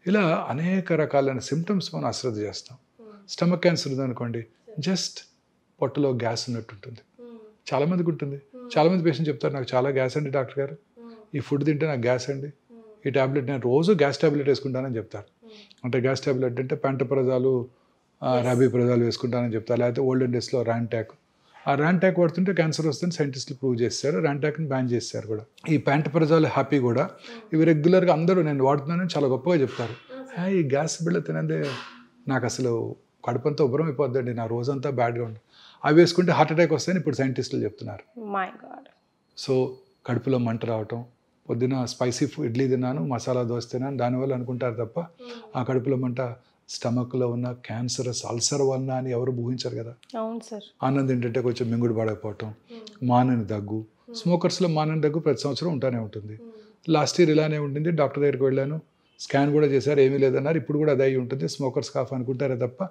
ఇలా అనేక రకాలైన సిమ్టమ్స్ మనం అశ్రద్ధ చేస్తాం. స్టమక్ క్యాన్సర్ ఉందనుకోండి, జస్ట్ పొట్టలో గ్యాస్ ఉన్నట్టు ఉంటుంది. చాలామందికి ఉంటుంది. చాలామంది పేషెంట్ చెప్తారు, నాకు చాలా గ్యాస్ అండి డాక్టర్ గారు, ఈ ఫుడ్ తింటే నాకు గ్యాస్ అండి, ఈ ట్యాబ్లెట్ నేను రోజు గ్యాస్ ట్యాబ్లెట్ వేసుకుంటానని చెప్తారు. అంటే గ్యాస్ ట్యాబ్లెట్ అంటే పెంటప్రజాలు, రాబిప్రజాలు వేసుకుంటానని చెప్తారు. లేకపోతే ఓల్డెన్ డేస్లో ర్యాంటాక్. ఆ ర్యాంటాక్ వాడుతుంటే క్యాన్సర్ వస్తుందని సైంటిస్టులు ప్రూవ్ చేశారు. ర్యాంటాక్ని బ్యాన్ చేశారు కూడా. ఈ ప్యాంటప్రజాలు హ్యాపీ కూడా ఇవి రెగ్యులర్గా అందరూ నేను వాడుతున్నానని చాలా గొప్పగా చెప్తారు. ఈ గ్యాస్ బిళ్ళ తినందే నాకు అసలు కడుపంతా ఉబ్బరం అయిపోద్దండి, నా రోజంతా బ్యాడ్గా ఉంటుంది. అవి వేసుకుంటే హార్ట్ అటాక్ వస్తాయని ఇప్పుడు సైంటిస్టులు చెప్తున్నారు. సో కడుపులో మంట రావటం, పొద్దున స్పైసీ ఇడ్లీ తిన్నాను, మసాలా దోశ తిన్నాను, దానివల్ల అనుకుంటారు తప్ప ఆ కడుపులో మంట స్టమక్లో ఉన్న క్యాన్సరస్ అల్సర్ వలన అని ఎవరు ఊహించరు కదా. అవును సార్. ఆనందం ఏంటంటే కొంచెం మింగుడు పడకపోవటం, మానని దగ్గు. స్మోకర్స్లో మానని దగ్గు ప్రతి సంవత్సరం ఉంటానే ఉంటుంది. లాస్ట్ ఇయర్ ఇలానే ఉంటుంది. డాక్టర్ దగ్గరికి వెళ్ళాను, స్కాన్ కూడా చేశారు, ఏమీ లేదన్నారు. ఇప్పుడు కూడా అదే అయి ఉంటుంది. స్మోకర్స్ కాఫ్ అనుకుంటారే తప్ప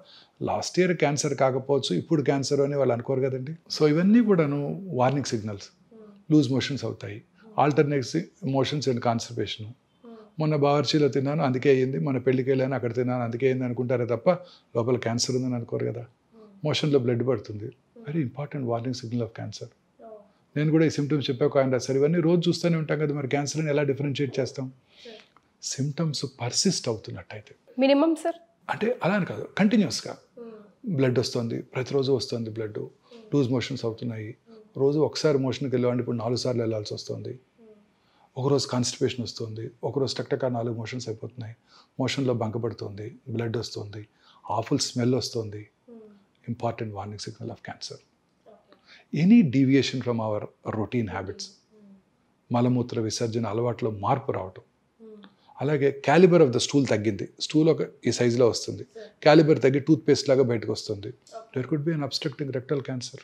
లాస్ట్ ఇయర్ క్యాన్సర్ కాకపోవచ్చు, ఇప్పుడు క్యాన్సర్ అని వాళ్ళు అనుకోరు కదండి. సో ఇవన్నీ కూడాను వార్నింగ్ సిగ్నల్స్. లూజ్ మోషన్స్ అవుతాయి, ఆల్టర్నేటివ్ మోషన్స్ అండ్ కాన్స్టిపేషన్. మొన్న బావర్చీలో తిన్నాను అందుకే అయ్యింది, మన పెళ్ళికి వెళ్ళాను అక్కడ తిన్నాను అందుకే అయింది అనుకుంటారే తప్ప లోపల క్యాన్సర్ ఉందని అనుకోరు కదా. మోషన్లో బ్లడ్ పడుతుంది, very important warning signal of cancer. నేను కూడా ఈ సిమ్టమ్స్ చెప్పాక ఆయన రాశారు, ఇవన్నీ రోజు చూస్తూనే ఉంటాం కదా, మరి క్యాన్సర్ని ఎలా డిఫరెన్షియేట్ చేస్తాం? సిమ్టమ్స్ పర్సిస్ట్ అవుతున్నట్టయితే మినిమం సార్ అంటే అలా అని కాదు, కంటిన్యూస్గా బ్లడ్ వస్తుంది, ప్రతిరోజు వస్తుంది బ్లడ్, లూజ్ మోషన్స్ అవుతున్నాయి, రోజు ఒకసారి మోషన్కి వెళ్ళామంటే ఇప్పుడు 4 సార్లు వెళ్ళాల్సి వస్తుంది, ఒకరోజు కాన్స్టిపేషన్ వస్తుంది, ఒకరోజు టక్టక 4 మోషన్స్ అయిపోతున్నాయి, మోషన్లో బంకపడుతుంది, బ్లడ్ వస్తుంది, ఆఫుల్ స్మెల్ వస్తుంది. Important warning signal of cancer. Any deviation from our routine habits, మలమూత్ర విసర్జన అలవాట్లో మార్పు రావటం, అలాగే క్యాలిబర్ ఆఫ్ ద స్టూల్ తగ్గింది, స్టూల్ ఒక ఈ సైజులో వస్తుంది, క్యాలిబర్ తగ్గి టూత్ పేస్ట్ లాగా బయటకు వస్తుంది, there could be an obstructing rectal cancer.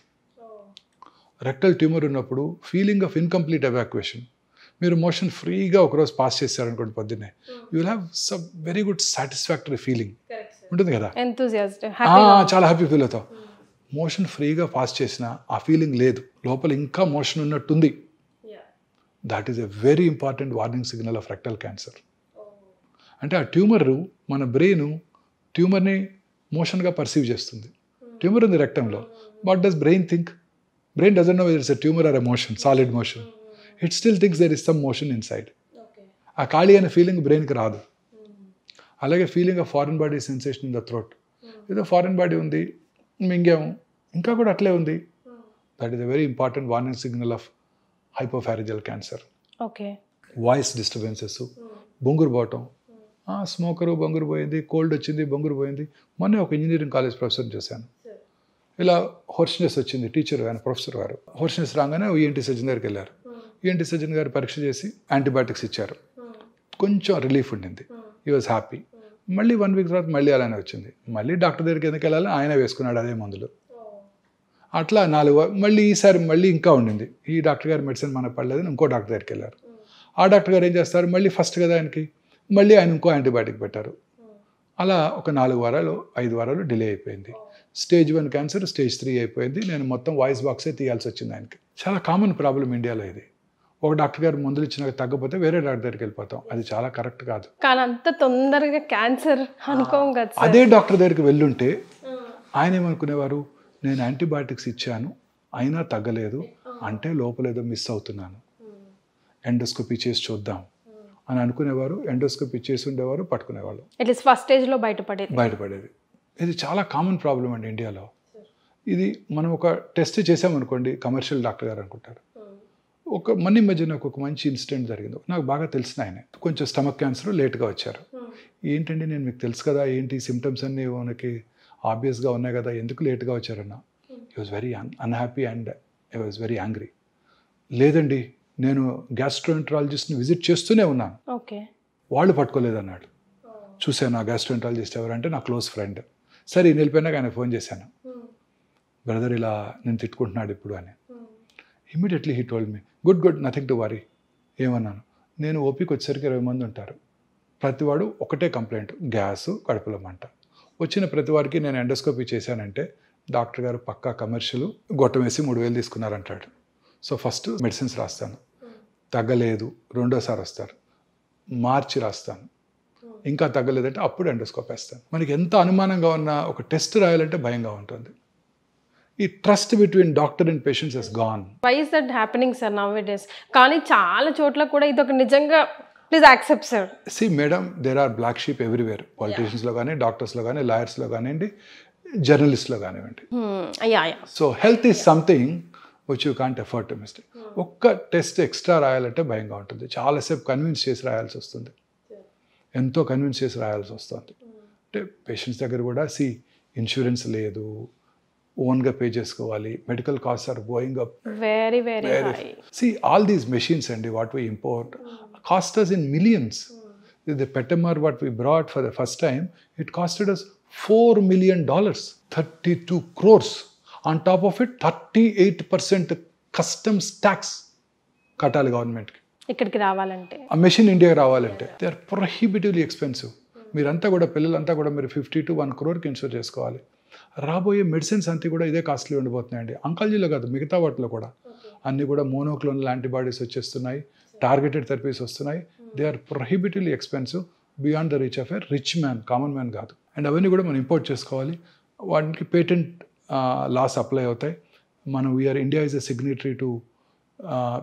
Rectal tumour ఉన్నప్పుడు ఫీలింగ్ ఆఫ్ ఇన్కంప్లీట్ ఎవాక్యుయేషన్, మీరు మోషన్ ఫ్రీగా ఒకరోజు పాస్ చేశారనుకోండి పొద్దున్నే, you will have some very good satisfactory feeling ఉంటుంది కదా, చాలా హ్యాపీ ఫీల్ అవుతాం. మోషన్ ఫ్రీగా పాస్ చేసినా ఆ ఫీలింగ్ లేదు, లోపల ఇంకా మోషన్ ఉన్నట్టుంది. That is a very important warning signal of rectal cancer. అంటే ఆ ట్యూమర్ మన బ్రెయిన్ ట్యూమర్ని మోషన్గా పర్సీవ్ చేస్తుంది. ట్యూమర్ ఉంది రెక్టంలో, what does brain think? Brain doesn't know whether it's a tumour or a motion, solid motion. It still thinks there is some motion inside. ఆ ఖాళీ అనే ఫీలింగ్ బ్రెయిన్కి రాదు. అలాగే feeling of foreign body sensation in the throat, ఏదో ఫారిన్ బాడీ ఉంది, మింగాము, ఇంకా కూడా అట్లే ఉంది. That is a very important warning signal of hypopharyngeal cancer. Okay. Voice disturbances, బొంగురు పోవటం, స్మోకరు బొంగురు పోయింది, కోల్డ్ వచ్చింది బొంగురు పోయింది. మొన్న ఒక ఇంజనీరింగ్ కాలేజ్ ప్రొఫెసర్ని చూశాను, ఇలా హోర్స్నెస్ వచ్చింది, టీచర్ ఆయన ప్రొఫెసర్ గారు. హోర్స్నెస్ రాగానే ఈఎన్టీ సర్జన్ దగ్గరికి వెళ్ళారు. ఈఎన్టీ సర్జన్ గారు పరీక్ష చేసి యాంటీబయాటిక్స్ ఇచ్చారు, కొంచెం రిలీఫ్ ఉండింది, హీ వాజ్ హ్యాపీ. మళ్ళీ 1 వీక్ తర్వాత మళ్ళీ అలానే వచ్చింది. మళ్ళీ డాక్టర్ దగ్గరికి ఎందుకు వెళ్ళాలని ఆయన వేసుకున్నాడు అదే మందులు. అట్లా 4 మళ్ళీ ఈసారి మళ్ళీ ఇంకా ఉండింది. ఈ డాక్టర్ గారు మెడిసిన్ మనకు పడలేదని ఇంకో డాక్టర్ దగ్గరికి వెళ్ళారు. ఆ డాక్టర్ గారు ఏం చేస్తారు, మళ్ళీ ఫస్ట్ కదా ఆయనకి, మళ్ళీ ఆయన ఇంకో యాంటీబయాటిక్ పెట్టారు. అలా ఒక 4 వారాలు 5 వారాలు డిలే అయిపోయింది. స్టేజ్ 1 క్యాన్సర్ స్టేజ్ 3 అయిపోయింది. నేను మొత్తం వాయిస్ బాక్సే తీయాల్సి వచ్చింది ఆయనకి. చాలా కామన్ ప్రాబ్లం ఇండియాలో ఇది. ఒక డాక్టర్ గారు మందులు ఇచ్చినాక తగ్గపోతే వేరే డాక్టర్ దగ్గరికి వెళ్ళిపోతాం, అది చాలా కరెక్ట్ కాదు. కానీ అంత తొందరగా క్యాన్సర్ అనుకోం కదా. అదే డాక్టర్ దగ్గరికి వెళ్ళుంటే ఆయన ఏమనుకునేవారు, నేను యాంటీబయాటిక్స్ ఇచ్చాను అయినా తగ్గలేదు అంటే లోపల ఏదో మిస్ అవుతున్నాను, ఎండోస్కోపీ చేసి చూద్దాం అని అనుకునేవారు. ఎండోస్కోపీ చేసి ఉండేవారు, పట్టుకునేవాళ్ళు, అట్లీస్ట్ ఫస్ట్ స్టేజ్లో బయటపడేది. ఇది చాలా కామన్ ప్రాబ్లం అండి ఇండియాలో. ఇది మనం ఒక టెస్ట్ చేసామనుకోండి, కమర్షియల్ డాక్టర్ గారు అనుకుంటారు. ఈ మధ్య నాకు ఒక మంచి ఇన్సిడెంట్ జరిగింది. నాకు బాగా తెలిసిన ఆయన, కొంచెం స్టమక్ క్యాన్సర్, లేట్గా వచ్చారు. ఏంటండి నేను మీకు తెలుసు కదా, ఏంటి సిమ్టమ్స్ అన్నీ మనకి ఆబ్వియస్గా ఉన్నాయి కదా, ఎందుకు లేట్గా వచ్చారన్న. He was very unhappy and I was very angry. లేదండి నేను గ్యాస్ట్రోఎంట్రాలజిస్ట్ని విజిట్ చేస్తూనే ఉన్నాను, వాళ్ళు పట్టుకోలేదన్నాడు. చూశాను ఆ గ్యాస్ట్రోఎంట్రాలజిస్ట్ ఎవరంటే నా క్లోజ్ ఫ్రెండ్. సరే వెళ్ళిపోయినాక ఆయన ఫోన్ చేశాను, బ్రదర్ ఇలా నేను తిట్టుకుంటున్నాడు ఇప్పుడు అని. Immediately he told me, good nothing to worry. ఏమన్నాను, నేను ఓపీకి వచ్చేసరికి 20 మంది ఉంటారు, ప్రతివాడు ఒకటే కంప్లైంట్, గ్యాస్, కడుపులో మంట. వచ్చిన ప్రతి వారికి నేను ఎండోస్కోపీ చేశానంటే డాక్టర్ గారు పక్కా కమర్షియల్, గొట్టం వేసి 3,000 తీసుకున్నారంటాడు. సో ఫస్ట్ మెడిసిన్స్ రాస్తాను, తగ్గలేదు, రెండోసారి వస్తారు, మార్చి రాస్తాను, ఇంకా తగ్గలేదంటే అప్పుడు ఎండోస్కోప్ వేస్తాను. మనకి ఎంత అనుమానంగా ఉన్నా ఒక టెస్ట్ రాయాలంటే భయంగా ఉంటుంది. ఈ trust between doctor and patients has gone. Why is that happening sir nowadays? కానీ చాలా చోట్ల కూడా ఇది ఒక నిజంగా, please accept sir. See madam, there are black sheep everywhere. పాలిటీషియన్స్లో కానీ, డాక్టర్స్లో కానీ, లాయర్స్లో కానివ్వండి, జర్నలిస్ట్లో కానివ్వండి. So health is something which you can't afford to mistake. ఒక్క టెస్ట్ ఎక్స్ట్రా రాయాలంటే భయంగా ఉంటుంది, చాలాసేపు కన్విన్స్ చేసి రాయాల్సి వస్తుంది, ఎంతో కన్విన్స్ చేసి రాయాల్సి వస్తుంది. అంటే పేషెంట్స్ దగ్గర కూడా ఇన్సూరెన్స్ లేదు, ఓన్గా పే చేసుకోవాలి, medical cost are going up very very high. All these machines అండి what we import cost us in millions. The Petamar what we brought for the first time, it costed us $4 million, 32 crores. On top of it, 38% customs tax కట్టాలి గవర్నమెంట్కి ఇక్కడికి రావాలంటే. ఆ మెషిన్ ఇండియాకి రావాలంటే. They are prohibitively expensive. మీరంతా కూడా పిల్లలంతా కూడా మీరు 50 to 1 crore ఇన్సూర్ చేసుకోవాలి. రాబోయే మెడిసిన్స్ అంతా కూడా ఇదే కాస్ట్లీ ఉండిపోతున్నాయండి. అంకాలజీలో కాదు, మిగతా వాటిలో కూడా అన్నీ కూడా మోనోక్లోనల్ యాంటీబాడీస్ వచ్చేస్తున్నాయి, టార్గెటెడ్ థెరపీస్ వస్తున్నాయి. They are prohibitively expensive beyond the reach of a rich man, common man కాదు. అండ్ అవన్నీ కూడా మనం ఇంపోర్ట్ చేసుకోవాలి. వాటికి పేటెంట్ లాస్ అప్లై అవుతాయి. మనం India is a signatory to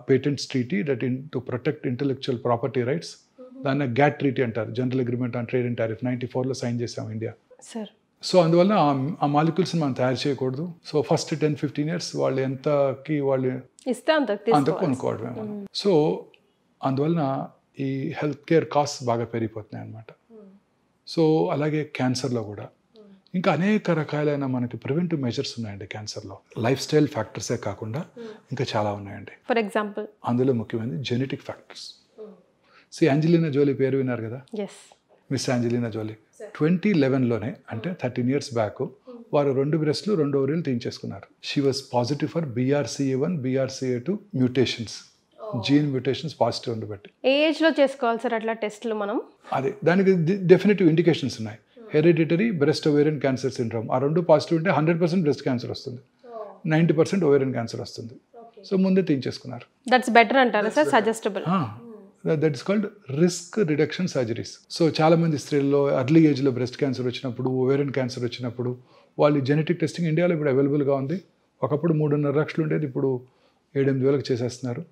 patents treaty that to protect intellectual property rights. దాన్ని గ్యాట్ ట్రీటీ అంటారు, general agreement on trade and tariff. 94లో సైన్ చేసాం ఇండియా. సో అందువల్ల ఆ మాలిక్యూల్స్ని మనం తయారు చేయకూడదు. సో ఫస్ట్ 10-15 years వాళ్ళు ఎంతకి వాళ్ళు ఇస్తే అంత కొనుక్కోవడమే మనం. సో అందువలన ఈ హెల్త్ కేర్ కాస్ట్ బాగా పెరిగిపోతున్నాయి అన్నమాట. సో అలాగే క్యాన్సర్లో కూడా ఇంకా అనేక రకాలైన మనకి ప్రివెంటివ్ మెజర్స్ ఉన్నాయండి క్యాన్సర్లో. లైఫ్ స్టైల్ ఫ్యాక్టర్సే కాకుండా ఇంకా చాలా ఉన్నాయండి. ఫర్ ఎగ్జాంపుల్ అందులో ముఖ్యమైనది జెనెటిక్ ఫ్యాక్టర్స్. యాంజెలినా జోలీ పేరు విన్నారు కదా, మిస్ యాంజెలినా జోలీ. 2011లోనే అంటే 13 years బ్యాక్ వారు 2 breasts 2 ovaries తీయించేసుకున్నారు. She was positive for BRCA1 BRCA2 mutations, gene mutations positive ఉండబట్టి. ఏ ఏజ్లో చేసుకోవాలి సార్ అట్లా టెస్ట్లు మనం? అదే దానికి డెఫినెటివ్ ఇండికేషన్స్ ఉన్నాయి. Hereditary breast ovarian cancer syndrome, ఆ 2 పాజిటివ్ ఉంటే 100% బ్రెస్ట్ క్యాన్సర్ వస్తుంది, 90% ఓవేరియన్ క్యాన్సర్ వస్తుంది. సో ముందే తీయించేసుకున్నారు. దట్స్ బెటర్ అంటారా sir? Suggestible. That is called risk reduction surgeries. So చాలామంది స్త్రీల్లో ఎర్లీ ఏజ్లో బ్రెస్ట్ క్యాన్సర్ వచ్చినప్పుడు, ఓవేరియన్ క్యాన్సర్ వచ్చినప్పుడు వాళ్ళు జెనెటిక్ టెస్టింగ్ ఇండియాలో ఇప్పుడు అవైలబుల్గా ఉంది. ఒకప్పుడు 3.5 లక్షలు ఉండేది, ఇప్పుడు 7-8 వేలకు చేసేస్తున్నారు.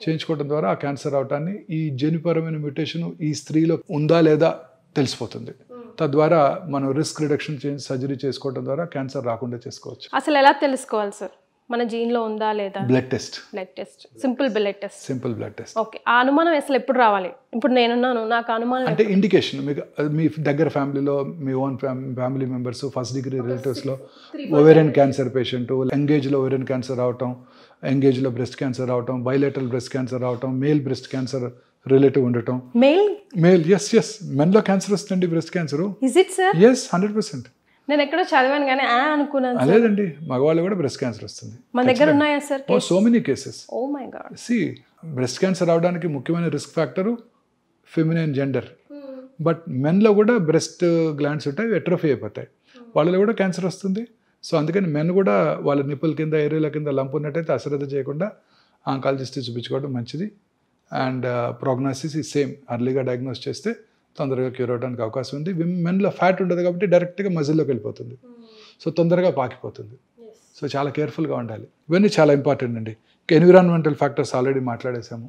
చేయించుకోవడం ద్వారా ఆ క్యాన్సర్ అవటాన్ని, ఈ జన్యుపరమైన మ్యూటేషన్ ఈ స్త్రీలో ఉందా లేదా తెలిసిపోతుంది. తద్వారా మనం రిస్క్ రిడక్షన్ సర్జరీ చేసుకోవడం ద్వారా క్యాన్సర్ రాకుండా చేసుకోవచ్చు. అసలు ఎలా తెలుసుకోవాలి సార్ మన జీన్లో ఉందా లేదా? Blood test. Simple blood test. Okay. ఆ అనుమానం అసలు ఎప్పుడు రావాలి? ఇప్పుడు నేనున్నాను, నాకు అనుమానం అంటే ఇండికేషన్ మీకు మీ దగ్గర ఫ్యామిలీలో మీ own family members, first degree రిలేటివ్స్లో ఓవేరియన్ క్యాన్సర్ పేషెంట్, ఎంగేజ్లో ఓవేరియన్ క్యాన్సర్ రావటం, ఎంగేజ్లో బ్రెస్ట్ క్యాన్సర్ రావటం, బైలేటరల్ బ్రెస్ట్ క్యాన్సర్ రావటం, మేల్ బ్రెస్ట్ క్యాన్సర్ రిలేటివ్ ఉండటం. మేల్ ఎస్ మెన్లో క్యాన్సర్ వస్తుంది breast cancer. Is it sir? Yes 100%. నేను ఎక్కడో చదివాను కానీ అనుకున్నాను. లేదండి, మగవాళ్ళు కూడా బ్రెస్ట్ క్యాన్సర్ వస్తుంది. మన దగ్గర ఉన్నాయా sir? So many cases. Oh my god. Breast cancer రావడానికి ముఖ్యమైన risk factor feminine gender. But మెన్లో కూడా బ్రెస్ట్ గ్లాండ్స్ ఉంటాయి, ఎట్రోఫీ అయిపోతాయి, వాళ్ళలో కూడా క్యాన్సర్ వస్తుంది. సో అందుకని మెన్ కూడా వాళ్ళ నిప్పుల కింద, ఏరియాల కింద లంప్ ఉన్నట్టయితే అశ్రద్ధ చేయకుండా ఆంకాలజిస్ట్ చూపించుకోవడం మంచిది. అండ్ ప్రోగ్నోసిస్ ఈ సేమ్, అర్లీగా డయాగ్నోస్ చేస్తే తొందరగా క్యూర్ అవడానికి అవకాశం ఉంది. మెన్లో ఫ్యాట్ ఉంటుంది కాబట్టి డైరెక్ట్గా మజిల్లోకి వెళ్ళిపోతుంది, సో తొందరగా పాకిపోతుంది. సో చాలా కేర్ఫుల్గా ఉండాలి. ఇవన్నీ చాలా ఇంపార్టెంట్ అండి. ఎన్విరాన్మెంటల్ ఫ్యాక్టర్స్ ఆల్రెడీ మాట్లాడేసాము.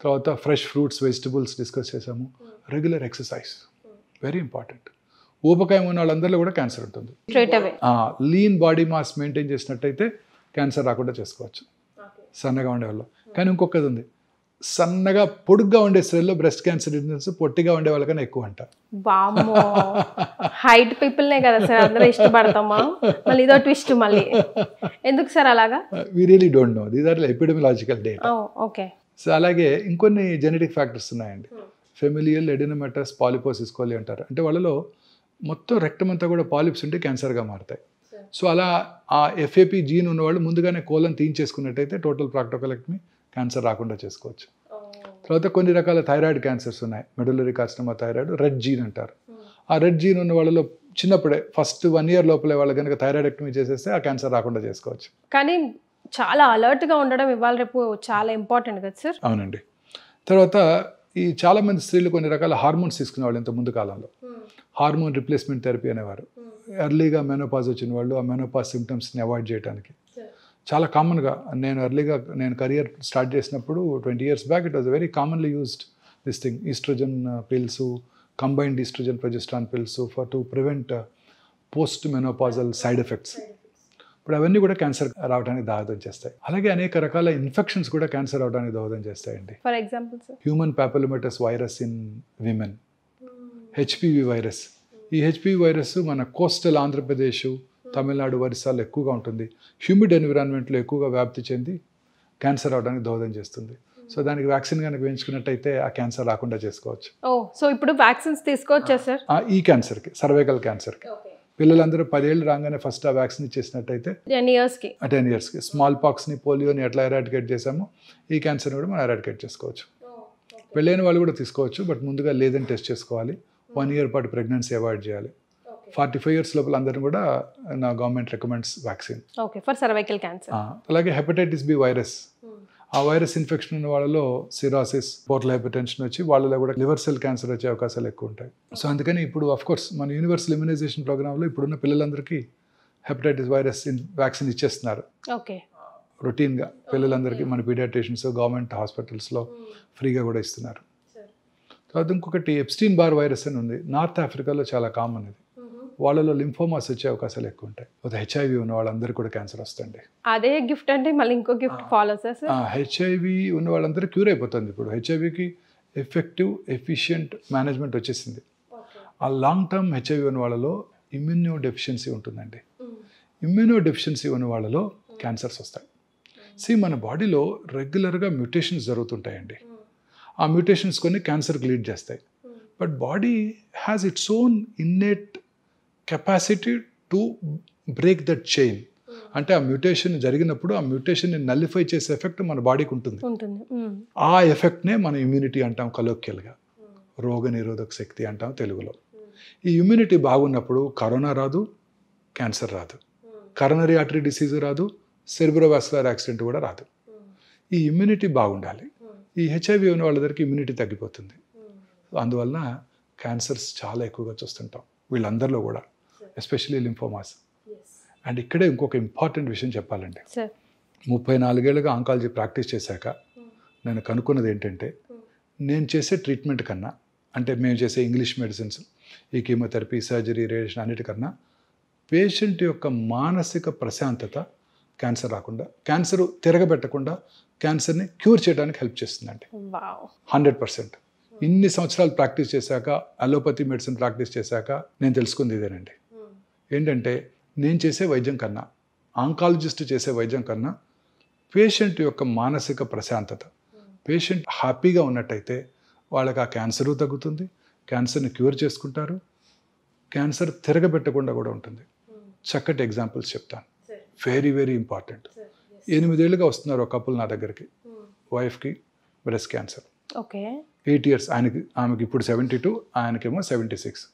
తర్వాత ఫ్రెష్ ఫ్రూట్స్, వెజిటబుల్స్ డిస్కస్ చేసాము. Regular exercise very important. ఊబకాయం ఉన్న వాళ్ళందరిలో కూడా క్యాన్సర్ ఉంటుంది. లీన్ బాడీ మాస్ మెయింటైన్ చేసినట్టయితే క్యాన్సర్ రాకుండా చేసుకోవచ్చు సన్నగా ఉండే వాళ్ళు. కానీ ఇంకొకటి ఉంది, సన్నగా పొడుగ్గా ఉండే స్త్రీల్లో బ్రెస్ట్ క్యాన్సర్ ఇన్సిడెన్స్ పొట్టిగా ఉండే వాళ్ళకన్నా ఎక్కువ అంట. హైట్ పీపుల్నే కదా సార్ అందరూ ఇష్టపడతామా? మళ్ళీ ఇదో ట్విస్ట్ మళ్ళీ ఎందుకు సార్ అలాగా? We really don't know, these are epidemiological data. Okay. So అలాగే ఇంకొన్ని జెనెటిక్ ఫ్యాక్టర్స్ ఉన్నాయండి. ఫెమిలియల్ ఎడినోమెటస్ పాలిపోసిస్ కోలి అంటారు. అంటే వాళ్ళలో మొత్తం రెక్టమ్ అంతా కూడా పాలిప్స్ ఉంటే క్యాన్సర్గా మారుతాయి. సో అలా ఆ FAP జీన్ ఉన్నవాళ్ళు ముందుగానే కోలను తీయించేసుకున్నట్టయితే టోటల్ ప్రాక్టోకలెక్టమీ, క్యాన్సర్ రాకుండా చేసుకోవచ్చు. తర్వాత కొన్ని రకాల థైరాయిడ్ క్యాన్సర్స్ ఉన్నాయి. Medullary carcinoma thyroid, RET gene అంటారు. ఆ రెడ్ జీన్ ఉన్న వాళ్ళలో చిన్నప్పుడే ఫస్ట్ 1 year లోపలే వాళ్ళు కనుక థైరాయిడెక్టమీ చేసేస్తే ఆ క్యాన్సర్ రాకుండా చేసుకోవచ్చు. కానీ చాలా అలర్ట్గా ఉండడం ఇవాళ రేపు చాలా ఇంపార్టెంట్ కదా సార్? అవునండి. తర్వాత ఈ చాలామంది స్త్రీలు కొన్ని రకాల హార్మోన్స్ తీసుకునేవాళ్ళు ఇంత ముందు కాలంలో. హార్మోన్ రిప్లేస్మెంట్ థెరపీ అనేవారు. ఎర్లీగా మెనోపాజ్ వచ్చిన వాళ్ళు ఆ మెనోపాజ్ సిమ్టమ్స్ని అవాయిడ్ చేయడానికి చాలా కామన్గా, నేను కెరియర్ స్టార్ట్ చేసినప్పుడు 20 years back it was very commonly used this thing, estrogen pills, combined estrogen progesterone pills to prevent post menopausal side effects. ఇప్పుడు అవన్నీ కూడా క్యాన్సర్ రావడానికి దోహదం చేస్తాయి. అలాగే అనేక రకాల ఇన్ఫెక్షన్స్ కూడా క్యాన్సర్ రావడానికి దోహదం చేస్తాయండి. For example human papillomatous virus in women, HPV virus. ఈ HPV వైరస్ మన కోస్టల్ ఆంధ్రప్రదేశ్, తమిళనాడు, ఒరిస్సాలో ఎక్కువగా ఉంటుంది. హ్యూమిడ్ ఎన్విరాన్మెంట్లో ఎక్కువగా వ్యాప్తి చెంది క్యాన్సర్ అవడానికి దోహదం చేస్తుంది. సో దానికి వ్యాక్సిన్ కనుక వేయించుకున్నట్టయితే ఆ క్యాన్సర్ రాకుండా చేసుకోవచ్చు. సో ఇప్పుడు వ్యాక్సిన్స్ తీసుకోవచ్చా సార్? ఈ క్యాన్సర్కి, సర్వైకల్ క్యాన్సర్కి పిల్లలందరూ 10 ఏళ్ళు రాగానే ఫస్ట్ ఆ వ్యాక్సిన్ ఇచ్చేసినట్టయితే 10 ఇయర్స్కి స్మాల్ పాక్స్ని, పోలియోని ఎట్లా ఎరాడికేట్ చేసామో ఈ క్యాన్సర్ని కూడా మనం ఎరాడికేట్ చేసుకోవచ్చు. పెళ్ళైన వాళ్ళు కూడా తీసుకోవచ్చు, బట్ ముందుగా లేదని టెస్ట్ చేసుకోవాలి. 1 ఇయర్ పాటు ప్రెగ్నెన్సీ అవాయిడ్ చేయాలి. 45 ఇయర్స్ లోపల అందరిని కూడా నా government recommends vaccine. For cervical cancer. అలాగే హెపటైటిస్ బి వైరస్, ఆ వైరస్ ఇన్ఫెక్షన్ ఉన్న వాళ్ళలో సిరాసిస్, పోర్టల్ హైపర్టెన్షన్ వచ్చి వాళ్ళలో కూడా లివర్ సెల్ క్యాన్సర్ వచ్చే అవకాశాలు ఎక్కువ ఉంటాయి. సో అందుకని ఇప్పుడు కోర్స్ మన యూనివర్సల్ ఇమ్యునైజేషన్ ప్రోగ్రాంలో ఇప్పుడున్న పిల్లలందరికీ హెపటైటిస్ వైరస్ వ్యాక్సిన్ ఇచ్చేస్తున్నారు రొటీన్గా. పిల్లలందరికీ మన పీడియాట్రిషియన్స్ గవర్నమెంట్ హాస్పిటల్స్లో ఫ్రీగా కూడా ఇస్తున్నారు. తర్వాత ఇంకొకటి ఎప్స్టీన్ బార్ వైరస్ అని ఉంది, నార్త్ ఆఫ్రికాలో చాలా కామన్. ఇది వాళ్ళలో లింఫోమాస్ వచ్చే అవకాశాలు ఎక్కువ ఉంటాయి. హెచ్ఐవి ఉన్న వాళ్ళందరికీ కూడా క్యాన్సర్ వస్తుంది. అదే గిఫ్ట్ అంటే మళ్ళీ ఇంకో గిఫ్ట్ ఫాలో సార్. హెచ్ఐవి ఉన్న వాళ్ళందరూ క్యూర్ అయిపోతుంది. ఇప్పుడు హెచ్ఐవికి ఎఫెక్టివ్ ఎఫిషియంట్ మేనేజ్మెంట్ వచ్చేసింది. ఆ లాంగ్ టర్మ్ హెచ్ఐవి ఉన్న వాళ్ళలో ఇమ్యూనో డెఫిషియన్సీ ఉంటుందండి. ఇమ్యూనో డెఫిషియన్సీ ఉన్న వాళ్ళలో క్యాన్సర్స్ వస్తాయి. మన బాడీలో రెగ్యులర్గా మ్యూటేషన్స్ జరుగుతుంటాయండి. ఆ మ్యూటేషన్స్ కొన్ని క్యాన్సర్కి లీడ్ చేస్తాయి. But body has its own innate capacity to break that chain. అంటే ఆ మ్యూటేషన్ జరిగినప్పుడు ఆ మ్యూటేషన్ని నల్లిఫై చేసే ఎఫెక్ట్ మన బాడీకి ఉంటుంది. ఆ ఎఫెక్ట్నే మనం ఇమ్యూనిటీ అంటాం కలోక్యల్గా, రోగ నిరోధక శక్తి అంటాం తెలుగులో. ఈ ఇమ్యూనిటీ బాగున్నప్పుడు కరోనా రాదు, క్యాన్సర్ రాదు, కరోనరీ ఆర్టరీ డిసీజ్ రాదు, సెరిబ్రోవాస్కులర్ యాక్సిడెంట్ కూడా రాదు. ఈ ఇమ్యూనిటీ బాగుండాలి. ఈ హెచ్ఐవి ఉన్న వాళ్ళ దగ్గరికి ఇమ్యూనిటీ తగ్గిపోతుంది. అందువలన క్యాన్సర్స్ చాలా ఎక్కువగా చూస్తుంటాం వీళ్ళందరిలో కూడా, ఎస్పెషలీ లింఫోమాస్. అండ్ ఇక్కడే ఇంకొక ఇంపార్టెంట్ విషయం చెప్పాలండి. 34 ఏళ్ళుగా ఆంకాలజీ ప్రాక్టీస్ చేశాక నేను కనుక్కున్నది ఏంటంటే, నేను చేసే ట్రీట్మెంట్ కన్నా, అంటే మేము చేసే ఇంగ్లీష్ మెడిసిన్స్, ఈ కీమోథెరపీ, సర్జరీ, రేడియేషన్ అన్నిటికన్నా పేషెంట్ యొక్క మానసిక ప్రశాంతత క్యాన్సర్ రాకుండా, క్యాన్సర్ తిరగబెట్టకుండా క్యాన్సర్ని క్యూర్ చేయడానికి హెల్ప్ చేస్తుందండి. 100%. ఇన్ని సంవత్సరాలు ప్రాక్టీస్ చేశాక, అలోపతి మెడిసిన్ ప్రాక్టీస్ చేశాక నేను తెలుసుకుంది ఇదేనండి. ఏంటంటే నేను చేసే వైద్యం కన్నా, ఆంకాలజిస్ట్ చేసే వైద్యం కన్నా పేషెంట్ యొక్క మానసిక ప్రశాంతత, పేషెంట్ హ్యాపీగా ఉన్నట్టయితే వాళ్ళకి ఆ క్యాన్సరు తగ్గుతుంది, క్యాన్సర్ని క్యూర్ చేసుకుంటారు, క్యాన్సర్ తిరగబెట్టకుండా కూడా ఉంటుంది. చక్కటి ఎగ్జాంపుల్స్ చెప్తాను, వెరీ వెరీ ఇంపార్టెంట్. 8 ఏళ్ళుగా వస్తున్నారు ఒక కపుల్ నా దగ్గరికి, వైఫ్కి బ్రెస్ట్ క్యాన్సర్. 8 ఇయర్స్, ఆమెకి ఇప్పుడు 72, ఆయనకేమో 76.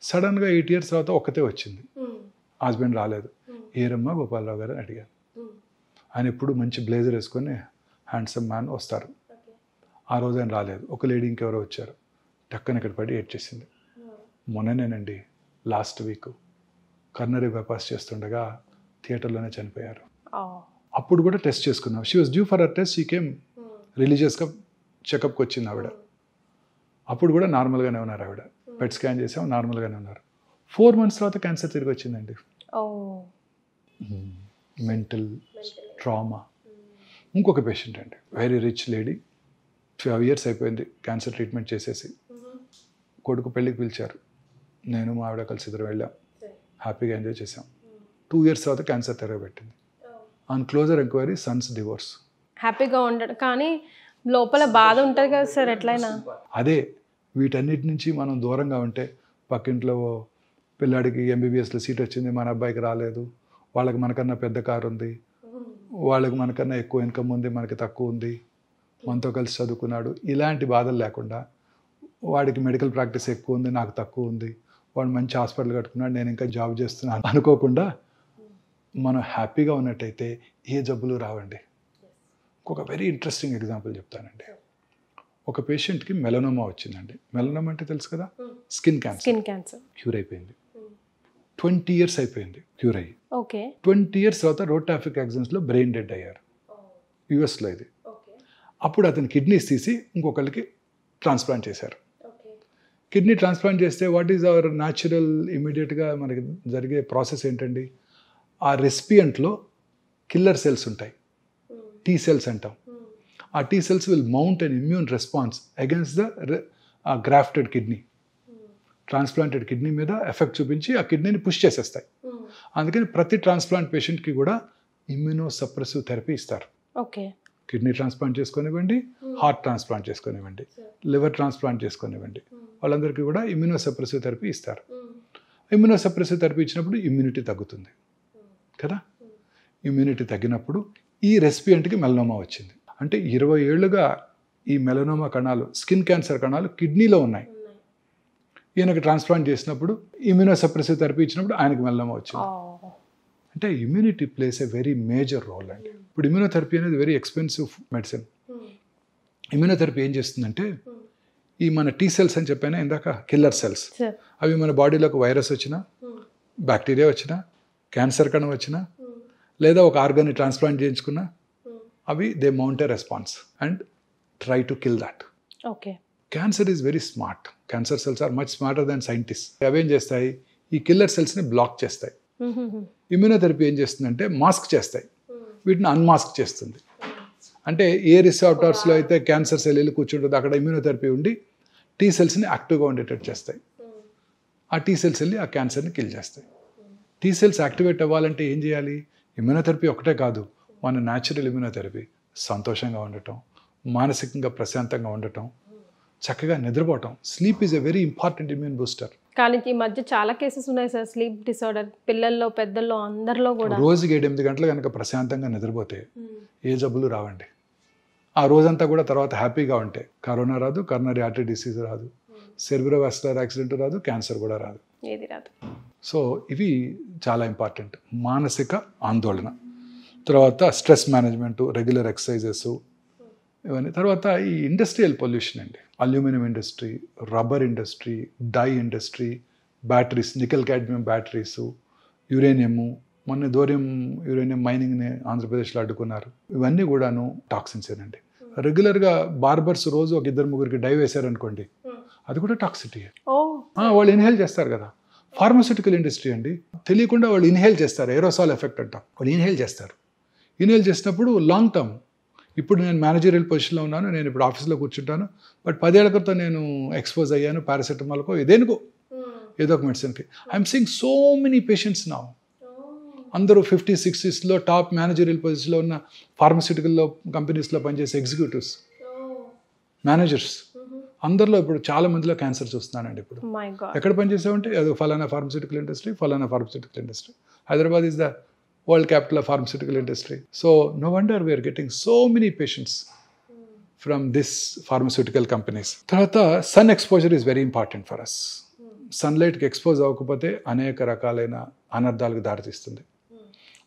సడన్గా 8 ఇయర్స్ తర్వాత ఒక్కతే వచ్చింది, హస్బెండ్ రాలేదు. ఏరమ్మా గోపాలరావు గారు అని అడిగాను. ఆయన ఎప్పుడు మంచి బ్లేజర్ వేసుకొని హ్యాండ్సమ్ మ్యాన్ వస్తారు. ఆ రోజు ఆయన రాలేదు. ఒక లేడీ ఇంకెవరో వచ్చారు, టక్కన ఇక్కడ పడి ఏడ్చేసింది. మొన్ననేనండి, లాస్ట్ వీక్ కర్నరీ బైపాస్ చేస్తుండగా థియేటర్లోనే చనిపోయారు. అప్పుడు కూడా టెస్ట్ చేసుకున్నాం. She was due for a test. She came రిలీజియస్గా చెకప్కి వచ్చింది ఆవిడ. అప్పుడు కూడా నార్మల్గానే ఉన్నారు ఆవిడ. పెట్ స్కాన్ చేసాం, నార్మల్గానే ఉన్నారు. 4 months తర్వాత క్యాన్సర్ తిరిగి వచ్చిందండి. Mental trauma. ఇంకొక పేషెంట్ అండి, వెరీ రిచ్ లేడీ, 12 years అయిపోయింది క్యాన్సర్ ట్రీట్మెంట్ చేసేసి. కొడుకు పెళ్ళికి పిలిచారు, నేను మా ఆవిడ కలిసి ఇద్దరు వెళ్ళాం, హ్యాపీగా ఎంజాయ్ చేసాం. 2 years తర్వాత క్యాన్సర్ తిరగబెట్టింది. On closer enquiry sons divorce. హ్యాపీగా ఉండడు కానీ లోపల బాధ ఉంటుంది కదా సార్ ఎట్లయినా. అదే, వీటన్నిటి నుంచి మనం దూరంగా ఉంటే, పక్కింట్లో పిల్లాడికి ఎంబీబీఎస్లో సీట్ వచ్చింది, మన అబ్బాయికి రాలేదు, వాళ్ళకి మనకన్నా పెద్ద కారు ఉంది, వాళ్ళకి మనకన్నా ఎక్కువ ఇన్కమ్ ఉంది, మనకి తక్కువ ఉంది, మనతో కలిసి చదువుకున్నాడు, ఇలాంటి బాధలు లేకుండా, వాడికి మెడికల్ ప్రాక్టీస్ ఎక్కువ ఉంది, నాకు తక్కువ ఉంది, వాడు మంచి హాస్పిటల్ కట్టుకున్నాడు, నేను ఇంకా జాబ్ చేస్తున్నాను అనుకోకుండా మనం హ్యాపీగా ఉన్నట్టయితే ఏ జబ్బులు రావండి. ఇంకొక వెరీ ఇంట్రెస్టింగ్ ఎగ్జాంపుల్ చెప్తానండి. ఒక పేషెంట్కి మెలనోమా వచ్చిందండి. మెలనోమా అంటే తెలుసు కదా, స్కిన్ క్యాన్సర్. క్యూర్ అయిపోయింది. 20 years అయిపోయింది క్యూర్ అయ్యి. 20 years తర్వాత రోడ్ ట్రాఫిక్ యాక్సిడెంట్స్లో బ్రెయిన్ డెడ్ అయ్యారు, యుఎస్లో ఇది. అప్పుడు అతని కిడ్నీస్ తీసి ఇంకొకరికి ట్రాన్స్ప్లాంట్ చేశారు. కిడ్నీ ట్రాన్స్ప్లాంట్ చేస్తే వాట్ ఈజ్ అవర్ న్యాచురల్ ఇమీడియట్గా మనకి జరిగే ప్రాసెస్ ఏంటండి, ఆ రెసిపియంట్లో కిల్లర్ సెల్స్ ఉంటాయి, టీ సెల్స్ అంటాం. ఆ T cells will mount an immune response against the grafted kidney. Transplanted kidney మీద ఎఫెక్ట్ చూపించి ఆ కిడ్నీని పుష్ చేసేస్తాయి. అందుకని ప్రతి ట్రాన్స్ప్లాంట్ పేషెంట్కి కూడా ఇమ్యూనో సప్రెసివ్ థెరపీ ఇస్తారు. కిడ్నీ ట్రాన్స్ప్లాంట్ చేసుకొనివ్వండి, హార్ట్ ట్రాన్స్ప్లాంట్ చేసుకొనివ్వండి, లివర్ ట్రాన్స్ప్లాంట్ చేసుకొనివ్వండి, వాళ్ళందరికీ కూడా ఇమ్యూనోసప్రెసివ్ థెరపీ ఇస్తారు. ఇమ్యూనోసప్రెసివ్ థెరపీ ఇచ్చినప్పుడు ఇమ్యూనిటీ తగ్గుతుంది కదా. ఇమ్యూనిటీ తగ్గినప్పుడు ఈ రెసిపియంట్కి మెలనోమా వచ్చింది. అంటే 20 ఏళ్ళుగా ఈ మెలనోమా కణాలు, స్కిన్ క్యాన్సర్ కణాలు కిడ్నీలో ఉన్నాయి. ఈయనకి ట్రాన్స్ప్లాంట్ చేసినప్పుడు ఇమ్యూనోసప్రెసివ్ థెరపీ ఇచ్చినప్పుడు ఆయనకి మెలనోమా వచ్చింది. అంటే immunity plays a very major role అండి. ఇప్పుడు ఇమ్యూనోథెరపీ అనేది వెరీ ఎక్స్పెన్సివ్ మెడిసిన్. ఇమ్యూనోథెరపీ ఏం చేస్తుందంటే ఈ మన టీ సెల్స్ అని చెప్పాను ఇందాక, కిల్లర్ సెల్స్, అవి మన బాడీలోకి వైరస్ వచ్చినా, బ్యాక్టీరియా వచ్చినా, క్యాన్సర్ కణం వచ్చినా, లేదా ఒక ఆర్గాన్ని ట్రాన్స్ప్లాంట్ చేయించుకున్నా, అవి they mount a response and try to kill that. Okay. Cancer is very smart. Cancer cells are much smarter than scientist. అవేం చేస్తాయి, ఈ కిల్లర్ సెల్స్ని బ్లాక్ చేస్తాయి. ఇమ్యూనోథెరపీ ఏం చేస్తుందంటే మాస్క్ చేస్తాయి, వీటిని అన్మాస్క్ చేస్తుంది. అంటే ఏ రిసెప్టార్స్లో అయితే క్యాన్సర్ సెల్ వెళ్ళి కూర్చుంటుందో అక్కడ ఇమ్యూనోథెరపీ ఉండి టీ సెల్స్ని యాక్టివ్గా ఉండేటట్టు చేస్తాయి. ఆ టీ సెల్స్ వెళ్ళి ఆ క్యాన్సర్ని కిల్ చేస్తాయి. టీ సెల్స్ యాక్టివేట్ అవ్వాలంటే ఏం చేయాలి? ఇమ్యూనోథెరపీ ఒకటే కాదు, మన న్యాచురల్ ఇమ్యూనోథెరపీ సంతోషంగా ఉండటం, మానసికంగా ప్రశాంతంగా ఉండటం, చక్కగా నిద్రపోవటం. Sleep is a very important immune booster. కానీ ఈ మధ్య చాలా కేసెస్ ఉన్నాయి సార్, స్లీప్ డిసార్డర్, పిల్లల్లో పెద్దల్లో అందరిలో కూడా. రోజుకి 7-8 గంటలు కనుక ప్రశాంతంగా నిద్రపోతే ఏ జబ్బులు రావండి. ఆ రోజంతా కూడా తర్వాత హ్యాపీగా ఉంటే కరోనా రాదు, కరోనరీ ఆర్టరీ డిసీజ్ రాదు, సెర్బ్రోవాస్కులర్ యాక్సిడెంట్ రాదు, క్యాన్సర్ కూడా రాదు. ఏది రాదు. సో ఇవి చాలా ఇంపార్టెంట్. మానసిక ఆందోళన, తర్వాత స్ట్రెస్ మేనేజ్మెంటు, రెగ్యులర్ ఎక్సర్సైజెస్, ఇవన్నీ. తర్వాత ఈ ఇండస్ట్రియల్ పొల్యూషన్ అండి, aluminium industry, rubber industry, dye industry, batteries, nickel cadmium batteries, uranium, మొన్న యురేనియం మైనింగ్ని ఆంధ్రప్రదేశ్లో అడ్డుకున్నారు. ఇవన్నీ కూడాను టాక్సిన్స్ ఏనండి. రెగ్యులర్గా బార్బర్స్ రోజు ఒక 2-3 డై వేశారనుకోండి, అది కూడా టాక్సిటీ. వాళ్ళు ఇన్హేల్ చేస్తారు కదా. ఫార్మాస్యూటికల్ ఇండస్ట్రీ అండి, తెలియకుండా వాళ్ళు ఇన్హేల్ చేస్తారు, ఏరోసాల్ ఎఫెక్ట్ అంటాం. వాళ్ళు ఇన్హేల్ చేస్తారు. ఇన్హేల్ చేసినప్పుడు లాంగ్ టర్మ్, ఇప్పుడు నేను మేనేజరియల్ పొజిషన్లో ఉన్నాను, నేను ఇప్పుడు ఆఫీస్లో కూర్చుంటాను, బట్ 10 ఏళ్ల క్రితం నేను ఎక్స్పోజ్ అయ్యాను పారాసెటమాల్కో దేనికో ఏదో ఒక మెడిసిన్కి. I'm seeing so many patients now. అందరూ 50s, 60s టాప్ మేనేజరియల్ పొజిషన్లో ఉన్న ఫార్మస్యూటికల్లో కంపెనీస్లో పనిచేసే ఎగ్జిక్యూటివ్స్, మేనేజర్స్, అందరిలో ఇప్పుడు చాలా మందిలో క్యాన్సర్ చూస్తున్నానండి. ఇప్పుడు ఎక్కడ పనిచేసామంటే అది ఫలానా ఫార్మస్యూటికల్ ఇండస్ట్రీ, ఫలానా pharmaceutical industry. Hyderabad is the world capital of pharmaceutical industry. So no wonder we are getting so many patients from this pharmaceutical companies. తర్వాత sun exposure is very important for us. సన్లైట్కి ఎక్స్పోజ్ అవ్వకపోతే అనేక రకాలైన అనర్థాలకు దారితీస్తుంది.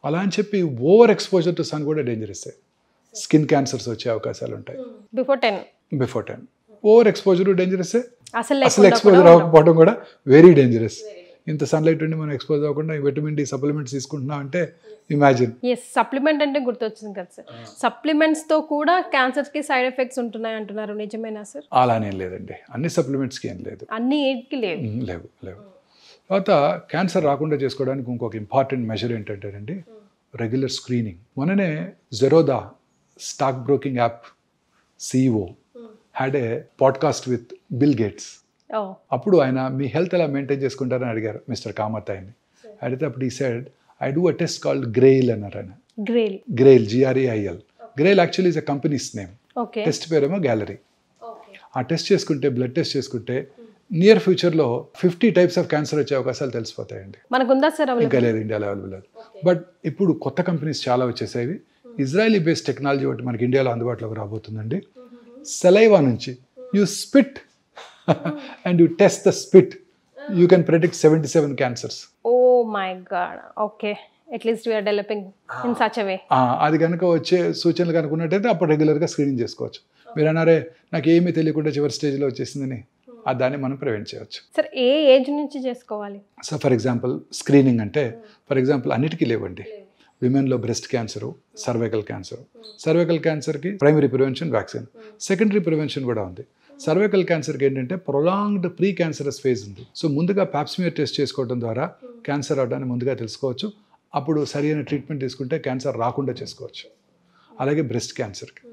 అలా అని చెప్పి ఓవర్ ఎక్స్పోజర్ టు సన్ కూడా డేంజరస్. స్కిన్ క్యాన్సర్స్ వచ్చే అవకాశాలు ఉంటాయి. Before 10 over exposure dangerous. అసలు ఎక్స్పోజర్ అవ్వకపోవడం కూడా వెరీ డేంజరస్. ఇంత సన్లైట్ ఉండి మనం ఎక్స్పోజ్ అవ్వకుండా విటమిన్ డి సప్లిమెంట్స్ తీసుకుంటున్నాం అంటే ఇమాజిన్. సప్లిమెంట్ అంటే గుర్తొచ్చింది కదా సార్, సప్లిమెంట్స్ తో కూడా క్యాన్సర్ కి సైడ్ ఎఫెక్ట్స్ ఉంటున్నాయి అంటున్నారు, నిజమేనా సార్? అలానే లేదండి, అన్ని సప్లిమెంట్స్కి ఏం లేదు, అన్ని ఏడ్కి లేవు. తర్వాత క్యాన్సర్ రాకుండా చేసుకోవడానికి ఇంకొక ఇంపార్టెంట్ మెజర్ ఏంటంటేనండి రెగ్యులర్ స్క్రీనింగ్. మొన్ననే Zerodha stock broking app CEO had a podcast with bill gates. అప్పుడు ఆయన మీ హెల్త్ ఎలా మెయింటైన్ చేసుకుంటారని అడిగారు మిస్టర్ కామత్ ఆయన్ని. అడిగితే అప్పుడు ఈ side I do a test called గ్రెయిల్ అన్నారు ఆయన. గ్రెయిల్ GRAIL. గ్రెయిల్ actually is a companies name. Test పేరేమో గ్యాలరీ. ఆ టెస్ట్ చేసుకుంటే, బ్లడ్ టెస్ట్ చేసుకుంటే నియర్ ఫ్యూచర్లో 50 టైప్స్ ఆఫ్ క్యాన్సర్ వచ్చే అవకాశాలు తెలిసిపోతాయండి. ఇంకా లేదు, ఇండియాలో అవైలబుల్ లేదు. బట్ ఇప్పుడు కొత్త కంపెనీస్ చాలా వచ్చేసాయి. ఇజ్రాయలీ బేస్డ్ టెక్నాలజీ ఒకటి మనకి ఇండియాలో అందుబాటులోకి రాబోతుందండి. సలైవా నుంచి you spit and you test the spit, you can predict 77 cancers. Oh my god. Okay, at least we are developing in such a way. అది కనుక వచ్చే సూచనలు కనుకున్నట్టయితే అప్పుడు రెగ్యులర్గా స్క్రీనింగ్ చేసుకోవచ్చు. మీరు అన్నారే నాకు ఏమీ తెలియకుండా చివరి స్టేజ్లో వచ్చేసిందని, దాన్ని మనం ప్రివెంట్ చేయవచ్చు. సార్ ఏ ఏజ్ నుంచి చేసుకోవాలి? సో ఫర్ ఎగ్జాంపుల్ స్క్రీనింగ్ అంటే ఫర్ ఎగ్జాంపుల్ అన్నిటికీ లేవండి. విమెన్లో breast cancer, cervical cancer. Cervical క్యాన్సర్కి primary prevention vaccine, secondary prevention కూడా ఉంది. సర్వైకల్ క్యాన్సర్కి ఏంటంటే ప్రొలాంగ్డ్ ప్రీ క్యాన్సరస్ ఫేజ్ ఉంది. సో ముందుగా పాప్స్మియర్ టెస్ట్ చేసుకోవడం ద్వారా క్యాన్సర్ అవడాన్ని ముందుగా తెలుసుకోవచ్చు. అప్పుడు సరైన ట్రీట్మెంట్ తీసుకుంటే క్యాన్సర్ రాకుండా చేసుకోవచ్చు. అలాగే బ్రెస్ట్ క్యాన్సర్కి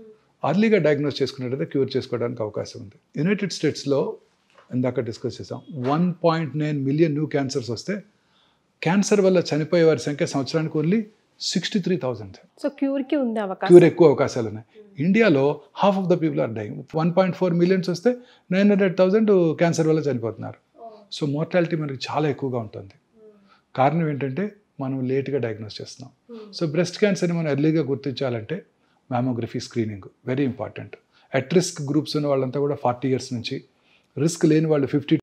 అర్లీగా డయాగ్నోస్ చేసుకున్నట్టయితే క్యూర్ చేసుకోవడానికి అవకాశం ఉంది. యునైటెడ్ స్టేట్స్లో ఇందాక డిస్కస్ చేసాం 1.9 మిలియన్ న్యూ క్యాన్సర్స్ వస్తే క్యాన్సర్ వల్ల చనిపోయే వారి సంఖ్య సంవత్సరానికి ఓన్లీ 63,000. సో క్యూర్కి ఉంది అవకాశం. క్యూర్ ఎక్కువ అవకాశాలు ఉన్నాయి. ఇండియాలో half of the people are dying. 1.4 millions వస్తే 900,000 క్యాన్సర్ వల్ల చనిపోతున్నారు. సో మోర్టాలిటీ మనకి చాలా ఎక్కువగా ఉంటుంది. కారణం ఏంటంటే మనం లేట్గా డయాగ్నోస్ చేస్తున్నాం. సో బ్రెస్ట్ క్యాన్సర్ని మనం ఎర్లీగా గుర్తించాలంటే mammography screening very important. At risk groups ఉన్న వాళ్ళంతా కూడా 40 years నుంచి, రిస్క్ లేని వాళ్ళు 50